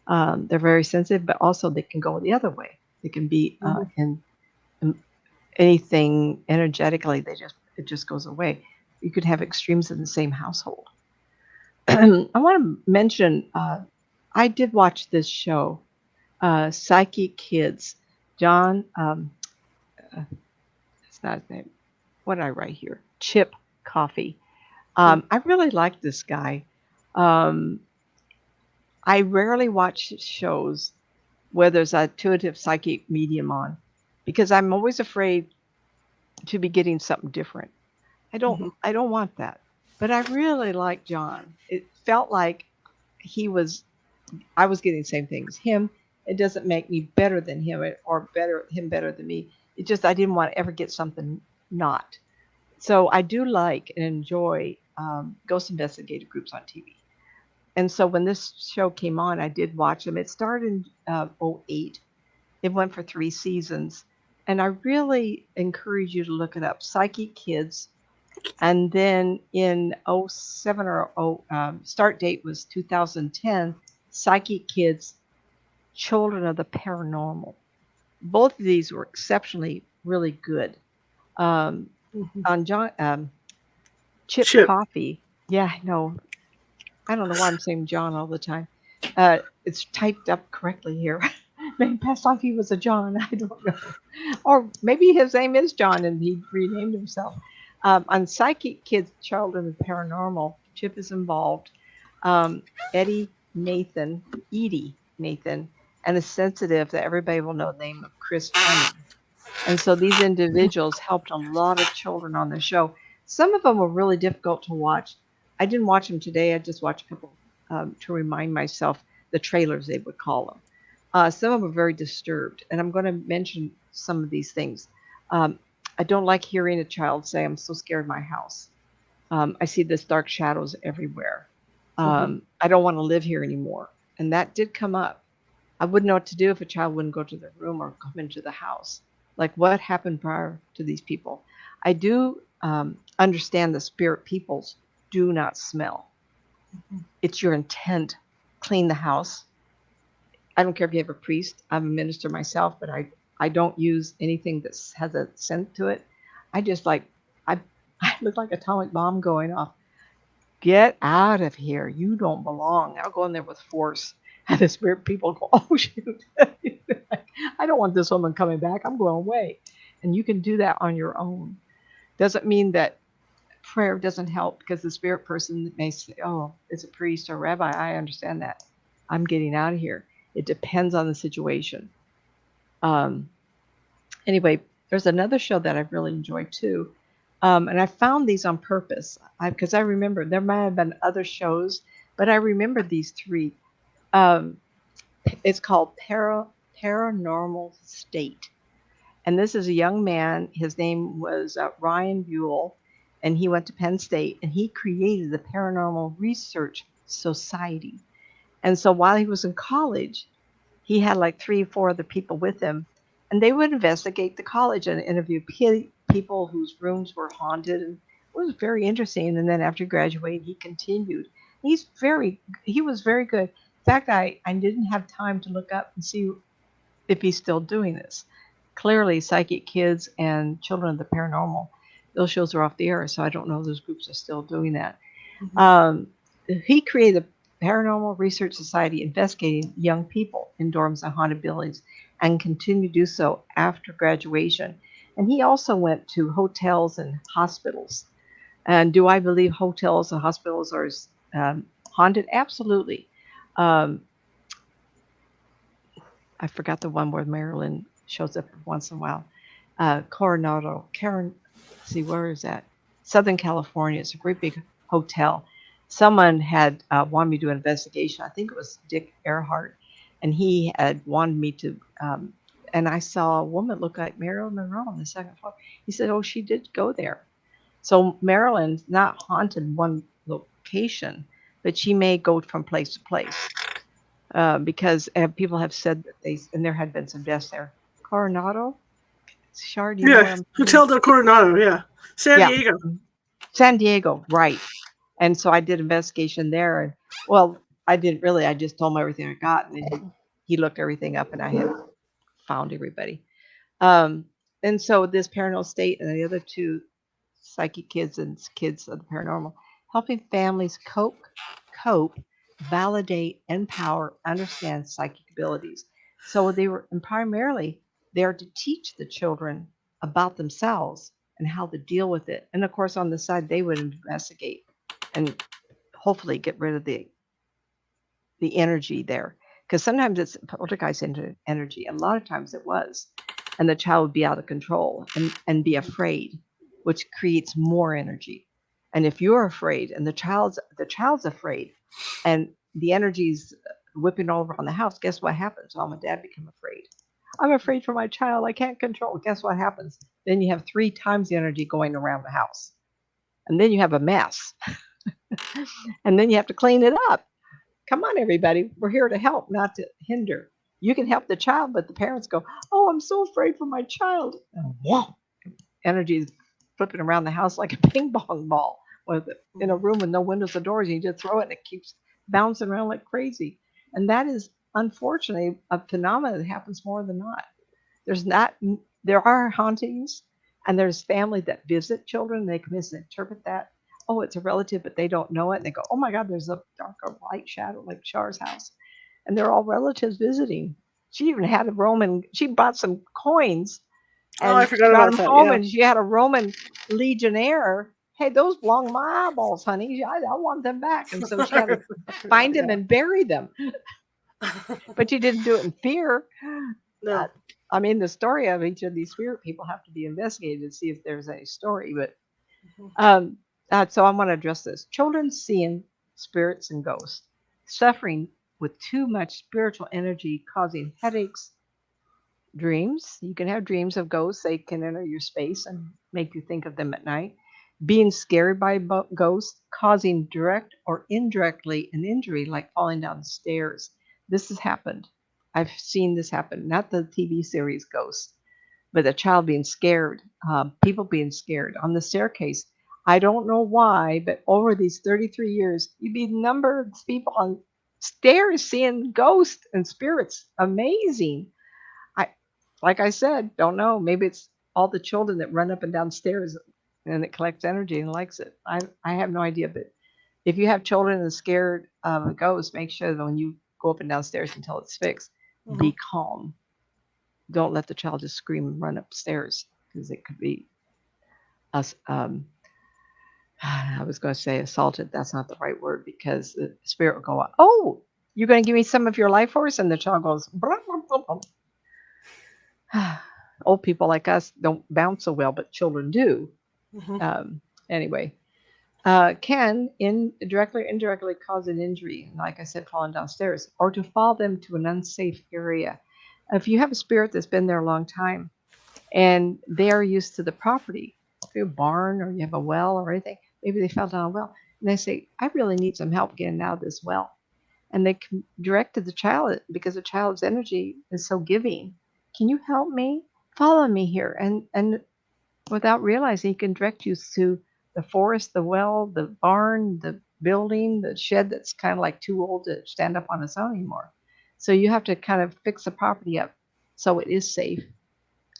They're very sensitive, but also they can go the other way. They can be Mhm. in anything energetically, it just goes away. You could have extremes in the same household. I want to mention I did watch this show, Psychic Kids. John, it's not his name. What did I write here? Chip Coffee. Mhm. I really like this guy. Um, I rarely watch shows where there's a intuitive psychic medium on because I'm always afraid. to be getting something different. Hmm. I don't want that. But I really like John. It felt like he was I was getting the same thing as him. It doesn't make me better than him or better than me. It just I didn't want to ever get something not. So I do like and enjoy ghost investigative groups on TV. And so when this show came on, I did watch them. It started in '08. It went for 3 seasons. And I really encourage you to look it up. Psychic Kids. And then in '07 or start date was 2010, Psychic Kids, Children of the Paranormal. Both of these were exceptionally really good. Um, Hmm. on John Chip Chip. Coffee. Yeah, I know. I don't know why I'm saying John all the time. It's typed up correctly here. Maybe past life he was a John. I don't know. Or maybe his name is John and he renamed himself. On Psychic Kids, Children of Paranormal, Chip is involved. Um, Eddie Nathan, Edie Nathan, and a sensitive that everybody will know the name of Chris Fleming. And so these individuals helped a lot of children on the show. Some of them were really difficult to watch. I didn't watch them today. I just watched a couple to remind myself the trailers, they would call them. Some of them are very disturbed, and I'm going to mention some of these things. Um, I don't like hearing a child say, "I'm so scared of my house." I see this dark shadows everywhere. Hmm. I don't want to live here anymore. And that did come up. I wouldn't know what to do if a child wouldn't go to their room or come into the house. Like what happened prior to these people? I do understand the spirit peoples do not smell. It's your intent. Clean the house. I don't care if you have a priest. I'm a minister myself, but I don't use anything that has a scent to it. I just like I I look like atomic bomb going off. Get out of here. You don't belong. I'll go in there with force. And the spirit people go, oh, shoot. I don't want this woman coming back. I'm going away. And you can do that on your own. Doesn't mean that prayer doesn't help because the spirit person may say, oh, it's a priest or rabbi. I understand that. I'm getting out of here. It depends on the situation. Um, anyway, there's another show that I've really enjoyed too. And I found these on purpose because I remember there might have been other shows, but I remember these three. Um, it's called Paranormal State. And this is a young man. His name was Ryan Buell, and he went to Penn State, and he created the Paranormal Research Society. And so while he was in college, he had like 3 or 4 other people with him, and they would investigate the college and interview people whose rooms were haunted. And it was very interesting. And then after graduating, he continued. He was very good. In fact, I didn't have time to look up and see if he's still doing this. Clearly, Psychic Kids and Children of the Paranormal, those shows are off the air, so I don't know if those groups are still doing that. Hmm. Um, he created a Paranormal Research Society investigating young people in dorms and haunted buildings and continued to do so after graduation. And he also went to hotels and hospitals. And do I believe hotels and hospitals are haunted? Absolutely. Um, I forgot the one where Marilyn shows up once in a while. Coronado, Karen, see, where is that? Southern California. It's a great big hotel. Someone had wanted me to do an investigation. I think it was Dick Earhart, and he had wanted me to. And I saw a woman look like Marilyn Monroe on the second floor. He said, "Oh, she did go there." So Marilyn's not haunted one location, but she may go from place to place because people have said that and there had been some deaths there. Coronado, Shar, do you know Yeah, where I'm thinking? Hotel del Coronado. Yeah, San Yeah, Diego. San Diego, right. And so I did investigation there. And well, I didn't really, I just told him everything I got. And then he looked everything up and I had found everybody. Um, and so this Paranormal State and the other two Psychic Kids and Kids of the Paranormal, helping families cope, validate, empower, understand psychic abilities. So they were and primarily there to teach the children about themselves and how to deal with it. And of course, on the side, they would investigate and hopefully get rid of the energy there. Because sometimes it's poltergeist energy. A lot of times it was. and the child would be out of control and be afraid, which creates more energy. And if you're afraid and the child's afraid and the energy's whipping all around the house, guess what happens? Mom and dad become afraid. I'm afraid for my child. I can't control. Guess what happens? Then you have 3 times the energy going around the house. And then you have a mess. And then you have to clean it up. Come on, everybody. We're here to help, not to hinder. You can help the child, but the parents go, "Oh, I'm so afraid for my child." And whoa, energy is flipping around the house like a ping pong ball in a room with no windows or doors. And you just throw it and it keeps bouncing around like crazy. And that is unfortunately a phenomenon that happens more than not. There's not, there are hauntings and there's family that visit children. They can misinterpret that. Oh, it's a relative, but they don't know it. And they go, "Oh my God, there's a dark or light shadow like Char's house." And they're all relatives visiting. She even had she bought some coins Oh, I and she forgot brought about them that. home Yeah. and she had a Roman legionnaire. "Hey, those belong to my eyeballs, honey. I want them back." And so she had to find them Yeah. and bury them. But she didn't do it in fear. No. I mean, the story of each of these spirit people have to be investigated to see if there's any story. But so I want to address this. Children seeing spirits and ghosts, suffering with too much spiritual energy, causing headaches, dreams. You can have dreams of ghosts. They can enter your space and make you think of them at night. Being scared by ghosts, causing direct or indirectly an injury, like falling down the stairs. This has happened. I've seen this happen. Not the TV series Ghosts, but a child being scared, people being scared on the staircase. I don't know why, but over these 33 years, you'd be number of people on stairs seeing ghosts and spirits. Amazing. I, like I said, don't know. Maybe it's all the children that run up and down stairs and it collects energy and likes it. I have no idea, but if you have children and scared of a ghost, make sure that when you go up and downstairs until it's fixed, be calm. Don't let the child just scream and run upstairs because it could be us. I was going to say assaulted. That's not the right word because the spirit will go, "Oh, you're going to give me some of your life force," and the child goes, "Blah, blah, blah, blah." Old people like us don't bounce so well, but children do. Anyway, can directly or indirectly cause an injury, like I said, falling downstairs, or to fall them to an unsafe area. If you have a spirit that's been there a long time and they are used to the property, if you have a barn or you have a well or anything, maybe they fell down a well, and they say, "I really need some help getting out of this well." And they can direct to the child because the child's energy is so giving. "Can you help me? Follow me here." And without realizing, he can direct you to the forest, the well, the barn, the building, the shed that's kind of like too old to stand up on its own anymore. So you have to kind of fix the property up so it is safe.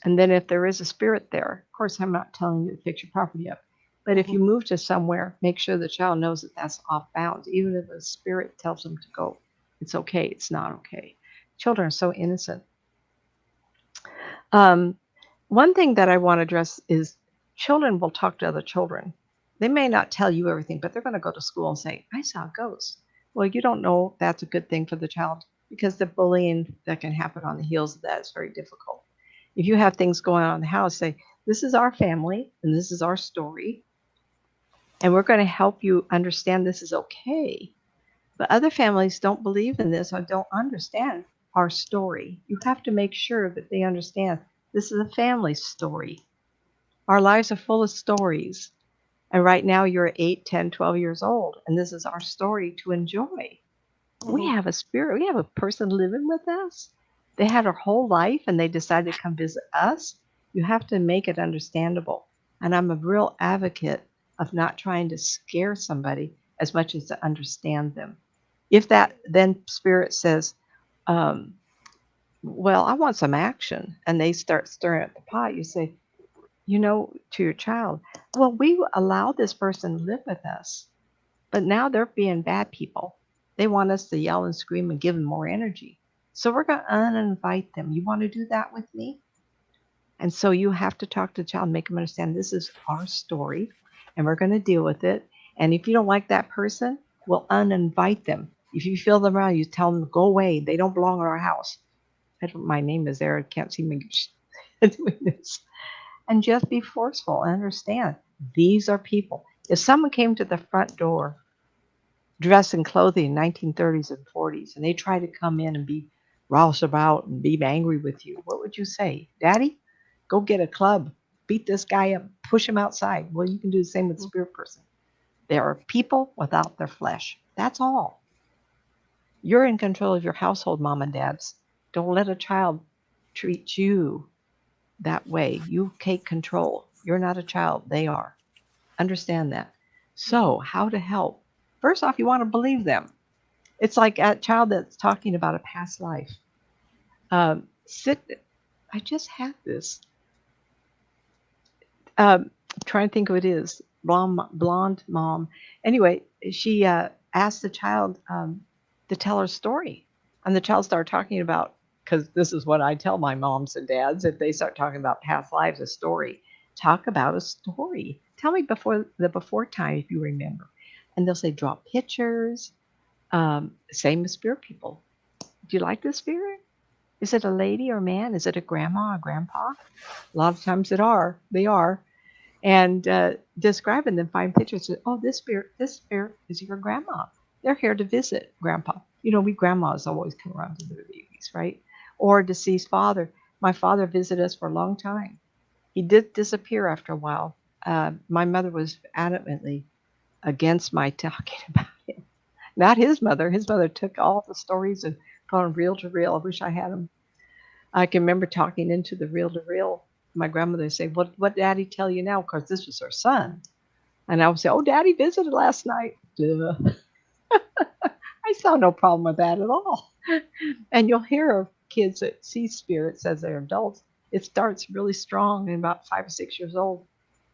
And then if there is a spirit there, of course, I'm not telling you to fix your property up. But if you move to somewhere, make sure the child knows that that's off bounds. Even if a spirit tells them to go, it's okay. It's not okay. Children are so innocent. One thing that I want to address is children will talk to other children. They may not tell you everything, but they're going to go to school and say, "I saw a ghost." Well, you don't know that's a good thing for the child because the bullying that can happen on the heels of that is very difficult. If you have things going on in the house, say, "This is our family and this is our story, and we're going to help you understand this is okay." But other families don't believe in this or don't understand our story. You have to make sure that they understand this is a family story. Our lives are full of stories. And right now you're 8, 10, 12 years old, and this is our story to enjoy. We have a spirit. We have a person living with us. They had their whole life and they decided to come visit us. You have to make it understandable. And I'm a real advocate of not trying to scare somebody as much as to understand them. If that then spirit says, "Well, I want some action," and they start stirring at the pot, you say, to your child, "Well, we allow this person to live with us, but now they're being bad people. They want us to yell and scream and give them more energy. So we're going to uninvite them. You want to do that with me?" And so you have to talk to the child, make them understand this is our story and we're going to deal with it. And if you don't like that person, we'll uninvite them. If you feel them around, you tell them to go away. They don't belong in our house. My name is there. I can't see me. doing this. And just be forceful and understand these are people. If someone came to the front door dressed in clothing in 1930s and 40s and they try to come in and be rouseabout and be angry with you, what would you say? Daddy, go get a club, beat this guy up, push him outside. Well, you can do the same with the spirit person. There are people without their flesh. That's all. You're in control of your household, mom and dads. Don't let a child treat you that way. You take control. You're not a child. They are. Understand that. So, how to help? First off, you want to believe them. It's like a child that's talking about a past life. I just had this. Trying to think who it is. Blonde mom. Anyway, she asked the child to tell her story. And the child started talking about, because this is what I tell my moms and dads if they start talking about past lives, a story. Talk about a story. Tell me before time if you remember. And they'll say, draw pictures. Same as spirit people. Do you like this spirit? Is it a lady or man? Is it a grandma or grandpa? A lot of times they are. And describe and then find pictures. Oh, this spirit is your grandma. They're here to visit grandpa. You know, we grandmas always come around to the babies, right? Or deceased father. My father visited us for a long time. He did disappear after a while. My mother was adamantly against my talking about him. Not his mother. His mother took all the stories and put them reel to reel. I wish I had them. I can remember talking into the reel to reel. My grandmother would say, what Daddy tell you now? Because this was her son. And I would say, oh, Daddy visited last night. Duh. I saw no problem with that at all. And you'll hear of kids that see spirits as they're adults. It starts really strong and about 5 or 6 years old.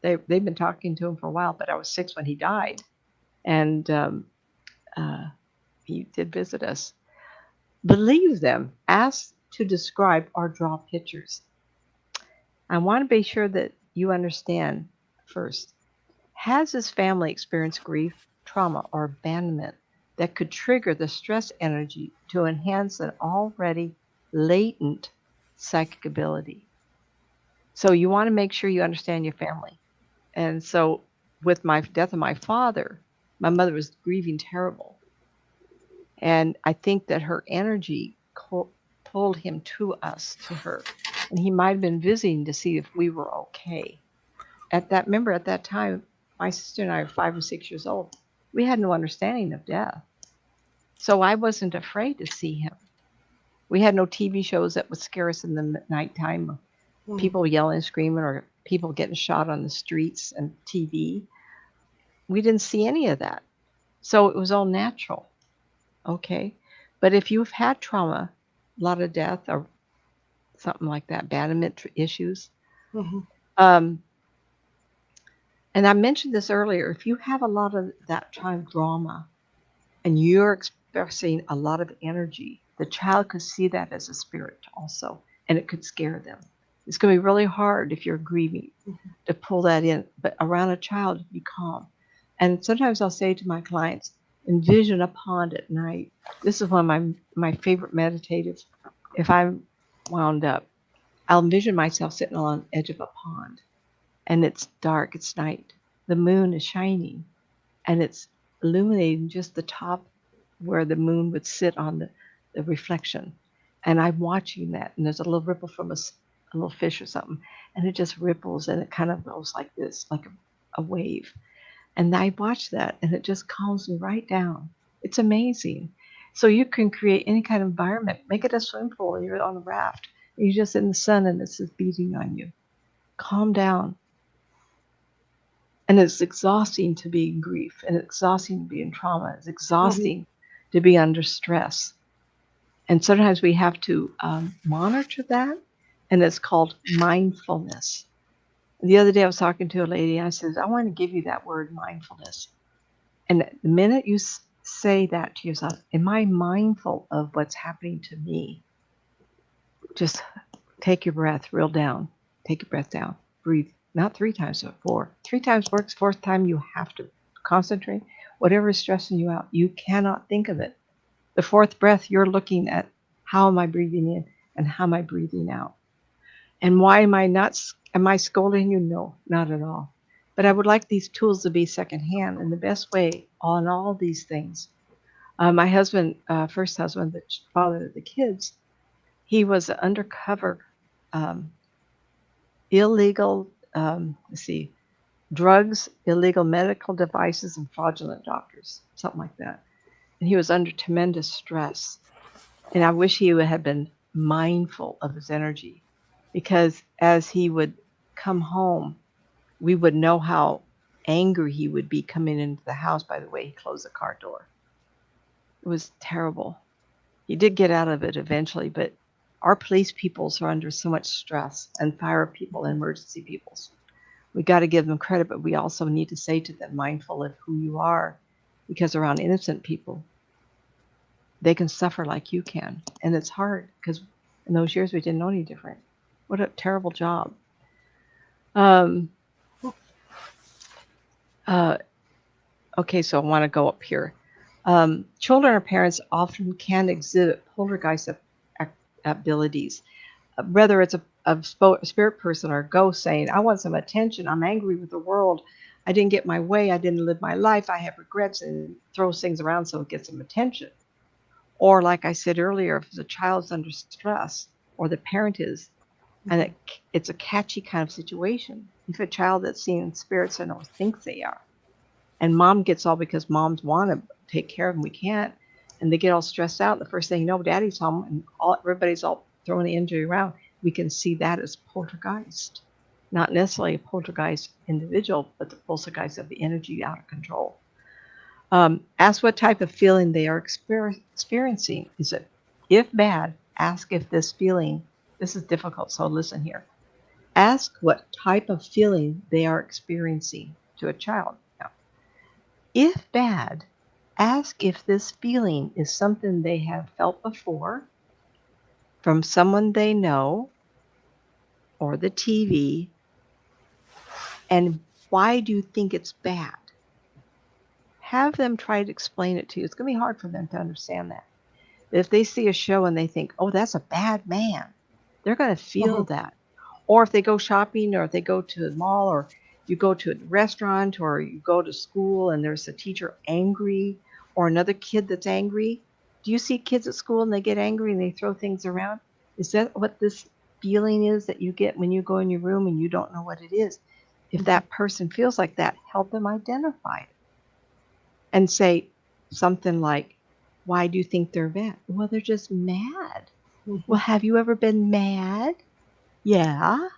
They've been talking to him for a while, but I was 6 when he died. And he did visit us. Believe them. Ask to describe or draw pictures. I want to be sure that you understand first. Has his family experienced grief, trauma, or abandonment that could trigger the stress energy to enhance an already latent psychic ability? So you want to make sure you understand your family. And so with my death of my father, my mother was grieving terrible. And I think that her energy pulled him to her. And he might have been visiting to see if we were okay. At that time, my sister and I were 5 or 6 years old. We had no understanding of death. So I wasn't afraid to see him. We had no TV shows that would scare us in the nighttime. People yelling and screaming or people getting shot on the streets and TV. We didn't see any of that. So it was all natural. Okay. But if you've had trauma, a lot of death or something like that, abandonment issues. And I mentioned this earlier, if you have a lot of that child drama and you're expressing a lot of energy, the child could see that as a spirit also, and it could scare them. It's going to be really hard if you're grieving to pull that in, but around a child, be calm. And sometimes I'll say to my clients, envision a pond at night. This is one of my favorite meditatives. If I'm wound up, I'll envision myself sitting on the edge of a pond. And it's dark, it's night. The moon is shining, and it's illuminating just the top where the moon would sit on the reflection. And I'm watching that, and there's a little ripple from a little fish or something, and it just ripples, and it kind of goes like this, like a wave. And I watch that, and it just calms me right down. It's amazing. So you can create any kind of environment. Make it a swimming pool, and you're on a raft. You're just in the sun, and it's just beating on you. Calm down. And it's exhausting to be in grief, and it's exhausting to be in trauma. It's exhausting to be under stress. And sometimes we have to monitor that, and it's called mindfulness. The other day I was talking to a lady, and I said, I want to give you that word, mindfulness. And the minute you say that to yourself, am I mindful of what's happening to me? Just take your breath real down. Take your breath down. Breathe. Not 3 times, but 4. 3 times works. 4th time, you have to concentrate. Whatever is stressing you out, you cannot think of it. The 4th breath, you're looking at how am I breathing in and how am I breathing out. And why am I not, am I scolding you? No, not at all. But I would like these tools to be secondhand. And the best way on all these things, my husband, first husband, the father of the kids, he was an undercover um, illegal, let's see, drugs, illegal medical devices, and fraudulent doctors, something like that. And he was under tremendous stress. And I wish he would have been mindful of his energy, because as he would come home, we would know how angry he would be coming into the house by the way he closed the car door. It was terrible. He did get out of it eventually, but our police peoples are under so much stress, and fire people and emergency peoples. We got to give them credit, but we also need to say to them, mindful of who you are, because around innocent people, they can suffer like you can. And it's hard because in those years we didn't know any different. What a terrible job. Um, okay, so I want to go up here. Children or parents often can exhibit poltergeist abilities, whether it's a spirit person or a ghost saying, I want some attention, I'm angry with the world, I didn't get my way, I didn't live my life, I have regrets, and throws things around so it gets some attention. Or like I said earlier, if the child's under stress or the parent is, and it's a catchy kind of situation. If a child that's seeing spirits and or thinks they are, and mom gets all because moms want to take care of them, we can't, and they get all stressed out. The first thing you know, daddy's home, and everybody's all throwing the injury around. We can see that as poltergeist, not necessarily a poltergeist individual, but the poltergeist of the energy out of control. Ask what type of feeling they are experiencing. Is it, if bad, ask if this feeling, this is difficult, so listen here. Ask what type of feeling they are experiencing to a child. Now, if bad, ask if this feeling is something they have felt before, from someone they know, or the TV, and why do you think it's bad? Have them try to explain it to you. It's going to be hard for them to understand that. But if they see a show and they think, oh, that's a bad man, they're going to feel that. Or if they go shopping, or if they go to the mall, or you go to a restaurant, or you go to school and there's a teacher angry, or another kid that's angry. Do you see kids at school and they get angry and they throw things around? Is that what this feeling is that you get when you go in your room and you don't know what it is? If that person feels like that, help them identify it. And say something like, why do you think they're mad? Well, they're just mad. Well, have you ever been mad? Yeah.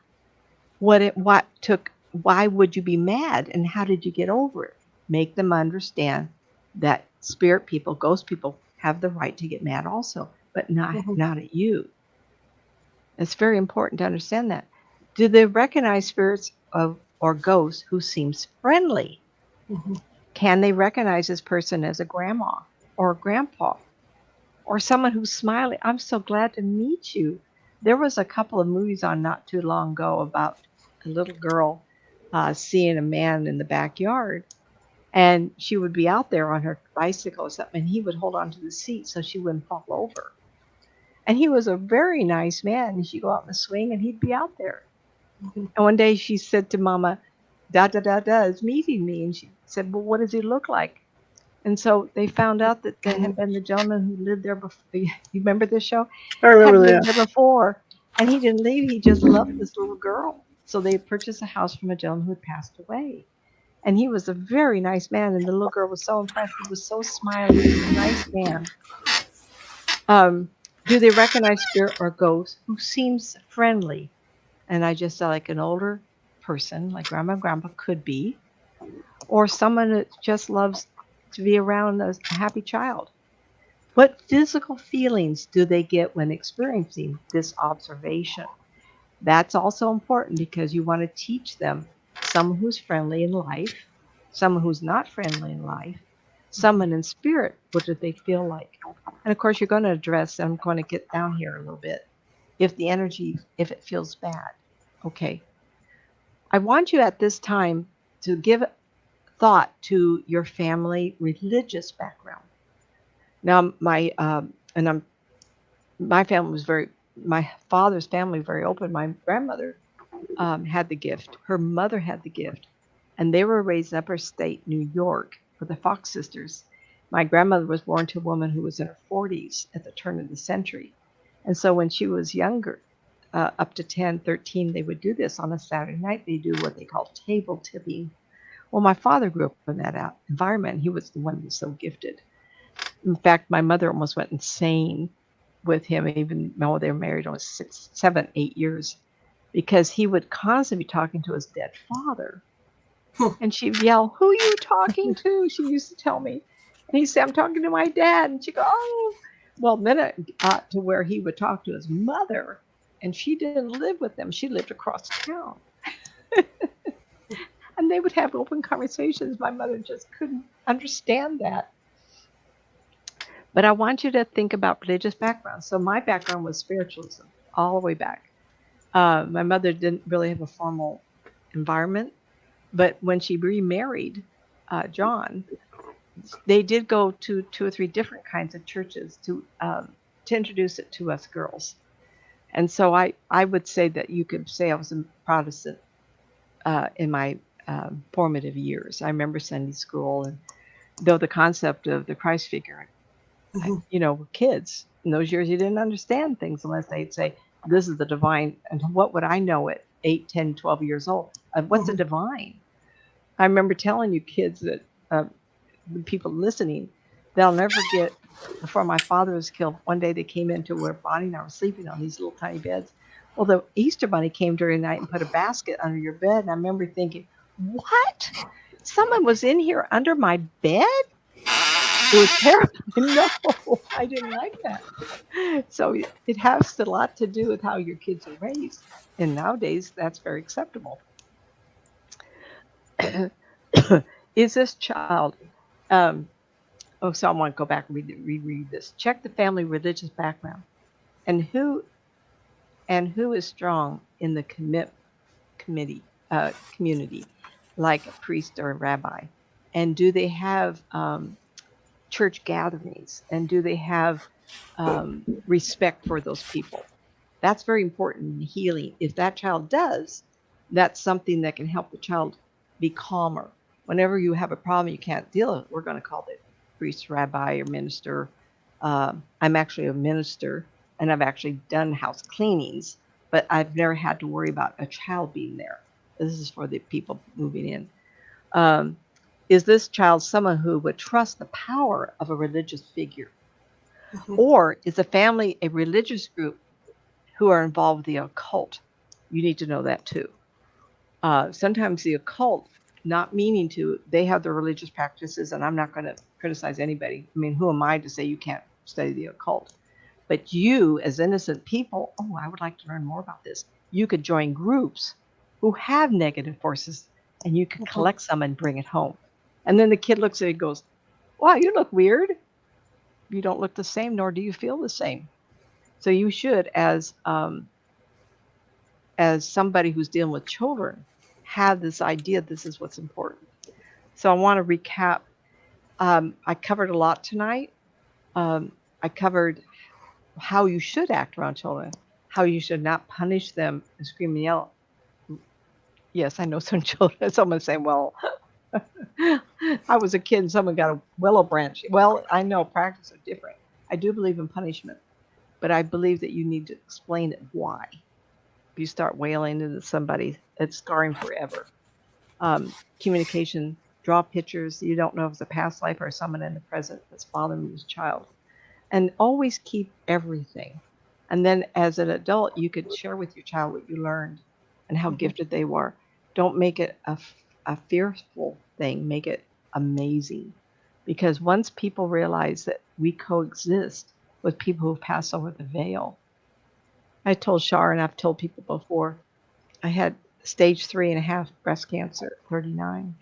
Why would you be mad, and how did you get over it? Make them understand that spirit people, ghost people, have the right to get mad also, but not at you. It's very important to understand that. Do they recognize spirits or ghosts who seems friendly? Can they recognize this person as a grandma or a grandpa or someone who's smiling? I'm so glad to meet you. There was a couple of movies on not too long ago about a little girl seeing a man in the backyard, and she would be out there on her bicycle or something, and he would hold on to the seat so she wouldn't fall over. And he was a very nice man, and she'd go out in the swing, and he'd be out there. And one day she said to Mama, is meeting me. And she said, well, what does he look like? And so they found out that they had been the gentleman who lived there before. You remember this show? I remember had lived there before, and he didn't leave. He just loved this little girl. So they purchased a house from a gentleman who had passed away. And he was a very nice man, and the little girl was so impressed. He was so smiling. He was a nice man. Do they recognize spirit or ghost who seems friendly? And I just said, like an older person, like grandma and grandpa could be, or someone that just loves to be around a happy child. What physical feelings do they get when experiencing this observation? That's also important, because you want to teach them someone who's friendly in life, someone who's not friendly in life, someone in spirit, what do they feel like? And of course, you're going to address, I'm going to get down here a little bit, if the energy, if it feels bad. Okay. I want you at this time to give thought to your family religious background. Now, my family was very my father's family very open. My grandmother had the gift. Her mother had the gift, and they were raised in upper state New York with the Fox sisters. My grandmother was born to a woman who was in her 40s at the turn of the century. And so when she was younger, up to 10, 13, they would do this on a Saturday night. They do what they call table tipping. Well, my father grew up in that environment. He was the one who was so gifted. In fact, my mother almost went insane with him, even though they were married almost 6, 7, 8 years, because he would constantly be talking to his dead father. And she'd yell, "Who are you talking to?" She used to tell me. And he'd say, "I'm talking to my dad." And she'd go, "Oh." Well, then it got to where he would talk to his mother, and she didn't live with them. She lived across town. And they would have open conversations. My mother just couldn't understand that. But I want you to think about religious background. So my background was spiritualism all the way back. My mother didn't really have a formal environment, but when she remarried John, they did go to 2 or 3 different kinds of churches to introduce it to us girls. And so I would say that you could say I was a Protestant in my formative years. I remember Sunday school, and though the concept of the Christ figure, kids in those years, you didn't understand things unless they'd say, "This is the divine." And what would I know at 8, 10, 12 years old? What's a divine? I remember telling you kids that the people listening, they'll never forget, before my father was killed, one day they came into where Bonnie and I were sleeping on these little tiny beds. Well, the Easter Bunny came during the night and put a basket under your bed. And I remember thinking, what? Someone was in here under my bed? It was terrible. No, I didn't like that. So it has a lot to do with how your kids are raised. And nowadays, that's very acceptable. Is this child... so I want to go back and reread this. Check the family religious background. And who is strong in the community, like a priest or a rabbi? And do they have church gatherings? And do they have respect for those people? That's very important in healing. If that child does, that's something that can help the child be calmer. Whenever you have a problem you can't deal with, we're going to call it priest, rabbi, or minister. I'm actually a minister, and I've actually done house cleanings, but I've never had to worry about a child being there. This is for the people moving in. Is this child someone who would trust the power of a religious figure? Or is the family a religious group who are involved with the occult? You need to know that too. Sometimes the occult, not meaning to, they have their religious practices, and I'm not going to criticize anybody. I mean, who am I to say you can't study the occult? But you, as innocent people, I would like to learn more about this. You could join groups who have negative forces, and you could collect some and bring it home. And then the kid looks at it and goes, "Wow, you look weird. You don't look the same, nor do you feel the same." So you should, as somebody who's dealing with children, have this idea this is what's important. So I want to recap. I covered a lot tonight. I covered how you should act around children, how you should not punish them and scream and yell. Yes, I know some children. Someone saying, "Well, I was a kid and someone got a willow branch." Well, I know practices are different. I do believe in punishment, but I believe that you need to explain it why. If you start wailing into somebody, it's scarring forever. Communication, draw pictures. You don't know if it's a past life or someone in the present that's bothering you as a child. And always keep everything. And then as an adult, you could share with your child what you learned and how gifted they were. Don't make it a fearful thing. Make it amazing. Because once people realize that we coexist with people who pass over the veil. I told Shar, and I've told people before, I had stage 3.5 breast cancer at 39.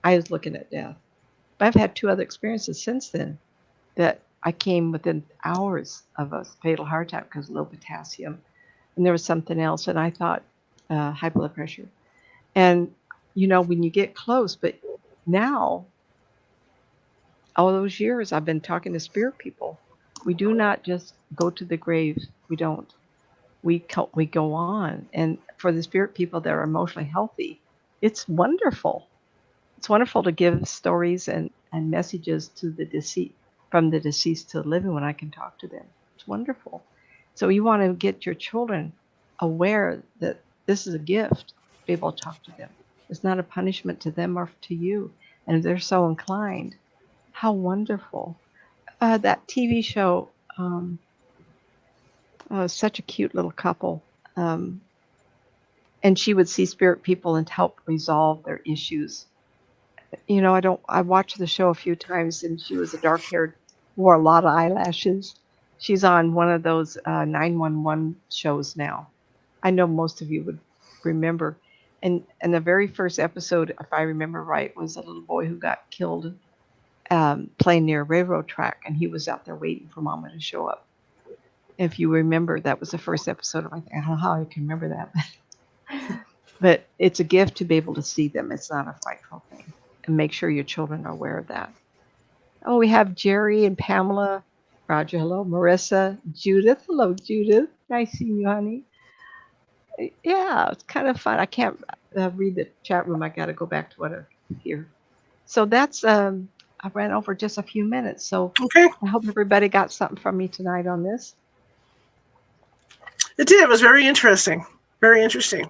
I was looking at death. But I've had 2 other experiences since then that I came within hours of a fatal heart attack because of low potassium. And there was something else, and I thought high blood pressure. And, when you get close, but now, all those years I've been talking to spirit people. We do not just go to the grave. We don't. we go on. And for the spirit people that are emotionally healthy, it's wonderful. It's wonderful to give stories and messages to the deceased, from the deceased to the living, when I can talk to them. It's wonderful. So you want to get your children aware that this is a gift to be able to talk to them. It's not a punishment to them or to you. And if they're so inclined, how wonderful. That TV show, such a cute little couple. And she would see spirit people and help resolve their issues. I watched the show a few times, and she was a dark-haired, wore a lot of eyelashes. She's on one of those 911 shows now. I know most of you would remember. And the very first episode, if I remember right, was a little boy who got killed playing near a railroad track, and he was out there waiting for Mama to show up. If you remember, that was the first episode. I don't know how I can remember that. But it's a gift to be able to see them. It's not a frightful thing. And make sure your children are aware of that. Oh, we have Jerry and Pamela. Roger, hello. Marissa, Judith. Hello, Judith. Nice seeing you, honey. Yeah, it's kind of fun. I can't read the chat room. I got to go back to what I hear. So that's, I ran over just a few minutes. So Okay. I hope everybody got something from me tonight on this. It did. It was very interesting. Very interesting.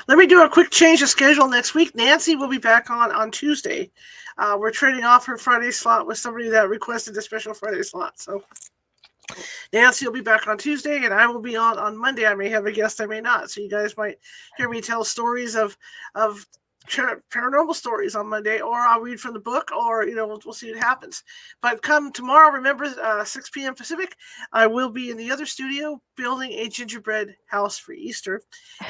Let me do a quick change of schedule next week. Nancy will be back on Tuesday. We're trading off her Friday slot with somebody that requested a special Friday slot. So Nancy will be back on Tuesday, and I will be on Monday. I may have a guest, I may not. So you guys might hear me tell stories of paranormal stories on Monday, or I'll read from the book, or we'll see what happens. But come tomorrow, remember 6 p.m. Pacific, I will be in the other studio building a gingerbread house for Easter.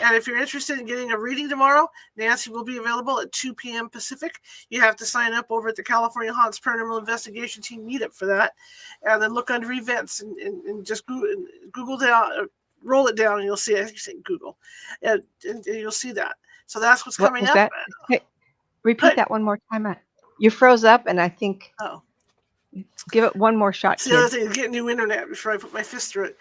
And if you're interested in getting a reading tomorrow, Nancy will be available at 2 p.m. Pacific. You have to sign up over at the California Haunts Paranormal Investigation Team meetup for that, and then look under events and just Google down, roll it down, and you'll see. I think you say Google, and you'll see that. So that's what's coming up. That? Okay. Repeat that one more time. You froze up, and I think. Oh. Give it one more shot. The other thing is get new internet before I put my fist through it.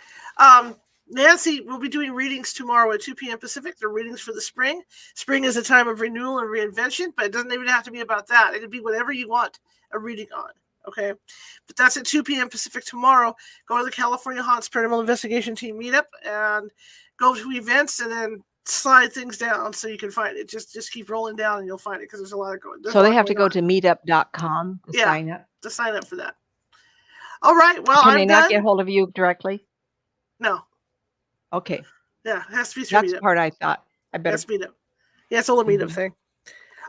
Nancy will be doing readings tomorrow at 2 p.m. Pacific. They're readings for the spring. Spring is a time of renewal and reinvention, but it doesn't even have to be about that. It could be whatever you want a reading on. Okay, but that's at 2 p.m. Pacific tomorrow. Go to the California Haunts Paranormal Investigation Team meetup and go to events, and then slide things down so you can find it. Just keep rolling down and you'll find it, because there's a lot of going. So they have to go to meetup.com to sign up? To sign up for that. All right. Well, Can they not get hold of you directly? No. Okay. Yeah, it has to be through That's meetup. the part I thought. I better. That's meetup. Yeah, it's all a meetup thing.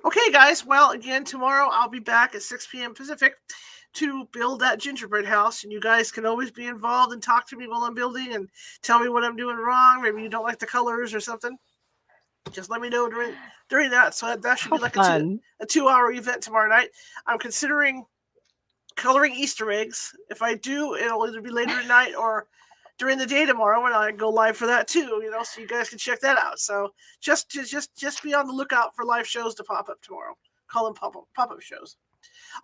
Okay, guys. Well, again, tomorrow I'll be back at 6 p.m. Pacific to build that gingerbread house, and you guys can always be involved and talk to me while I'm building and tell me what I'm doing wrong. Maybe you don't like the colors or something. Just let me know during that. So that should be like a 2-hour event tomorrow night. I'm considering coloring Easter eggs. If I do, it'll either be later tonight or during the day tomorrow, and I go live for that too. So you guys can check that out. So just be on the lookout for live shows to pop up tomorrow. Call them pop-up shows.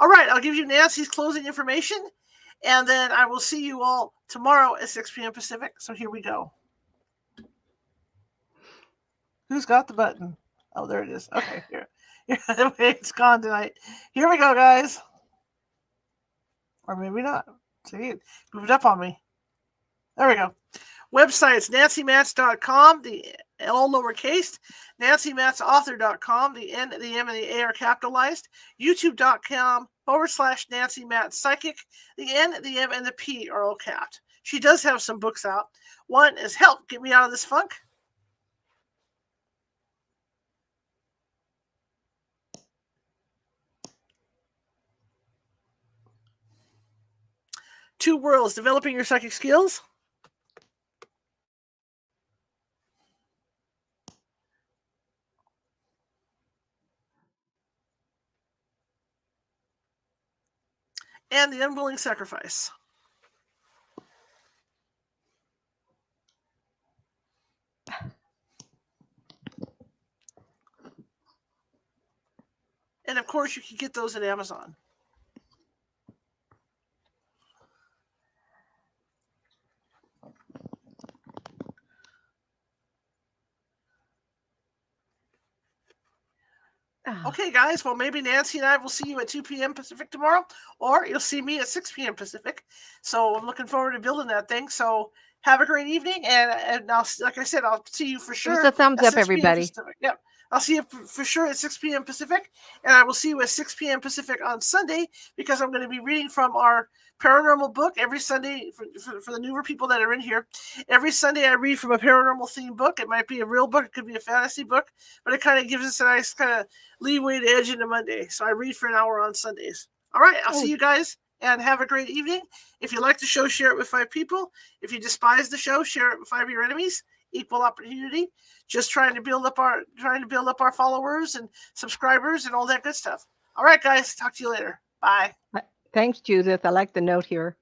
All right, I'll give you Nancy's closing information, and then I will see you all tomorrow at 6 p.m. Pacific. So here we go. Who's got the button? Oh, there it is. Okay, here. It's gone tonight. Here we go, guys. Or maybe not. See, it moved up on me. There we go. Websites, nancymatz.com, the all lowercase, nancymatzauthor.com, the N, the M, and the A are capitalized, youtube.com/Nancy Matz Psychic, the N, the M, and the P are all capped. She does have some books out. One is Help, Get Me Out of This Funk. Two Worlds, Developing Your Psychic Skills. And The Unwilling Sacrifice. And of course, you can get those at Amazon. Okay, guys. Well, maybe Nancy and I will see you at 2 p.m. Pacific tomorrow, or you'll see me at 6 p.m. Pacific. So I'm looking forward to building that thing. So have a great evening, and I'll, like I said, I'll see you for Give us sure a thumbs at up, 6 p.m. everybody. Pacific. Yep. I'll see you for sure at 6 p.m. Pacific, and I will see you at 6 p.m. Pacific on Sunday, because I'm going to be reading from our paranormal book every Sunday for the newer people that are in here. Every Sunday I read from a paranormal themed book. It might be a real book, it could be a fantasy book, but it kind of gives us a nice kind of leeway to edge into Monday. So I read for an hour on Sundays. All right, I'll see you guys, and have a great evening. If you like the show, share it with 5 people. If you despise the show, share it with 5 of your enemies. Equal opportunity. Just trying to build up our followers and subscribers and all that good stuff. All right, guys. Talk to you later. Bye. Thanks, Judith. I like the note here.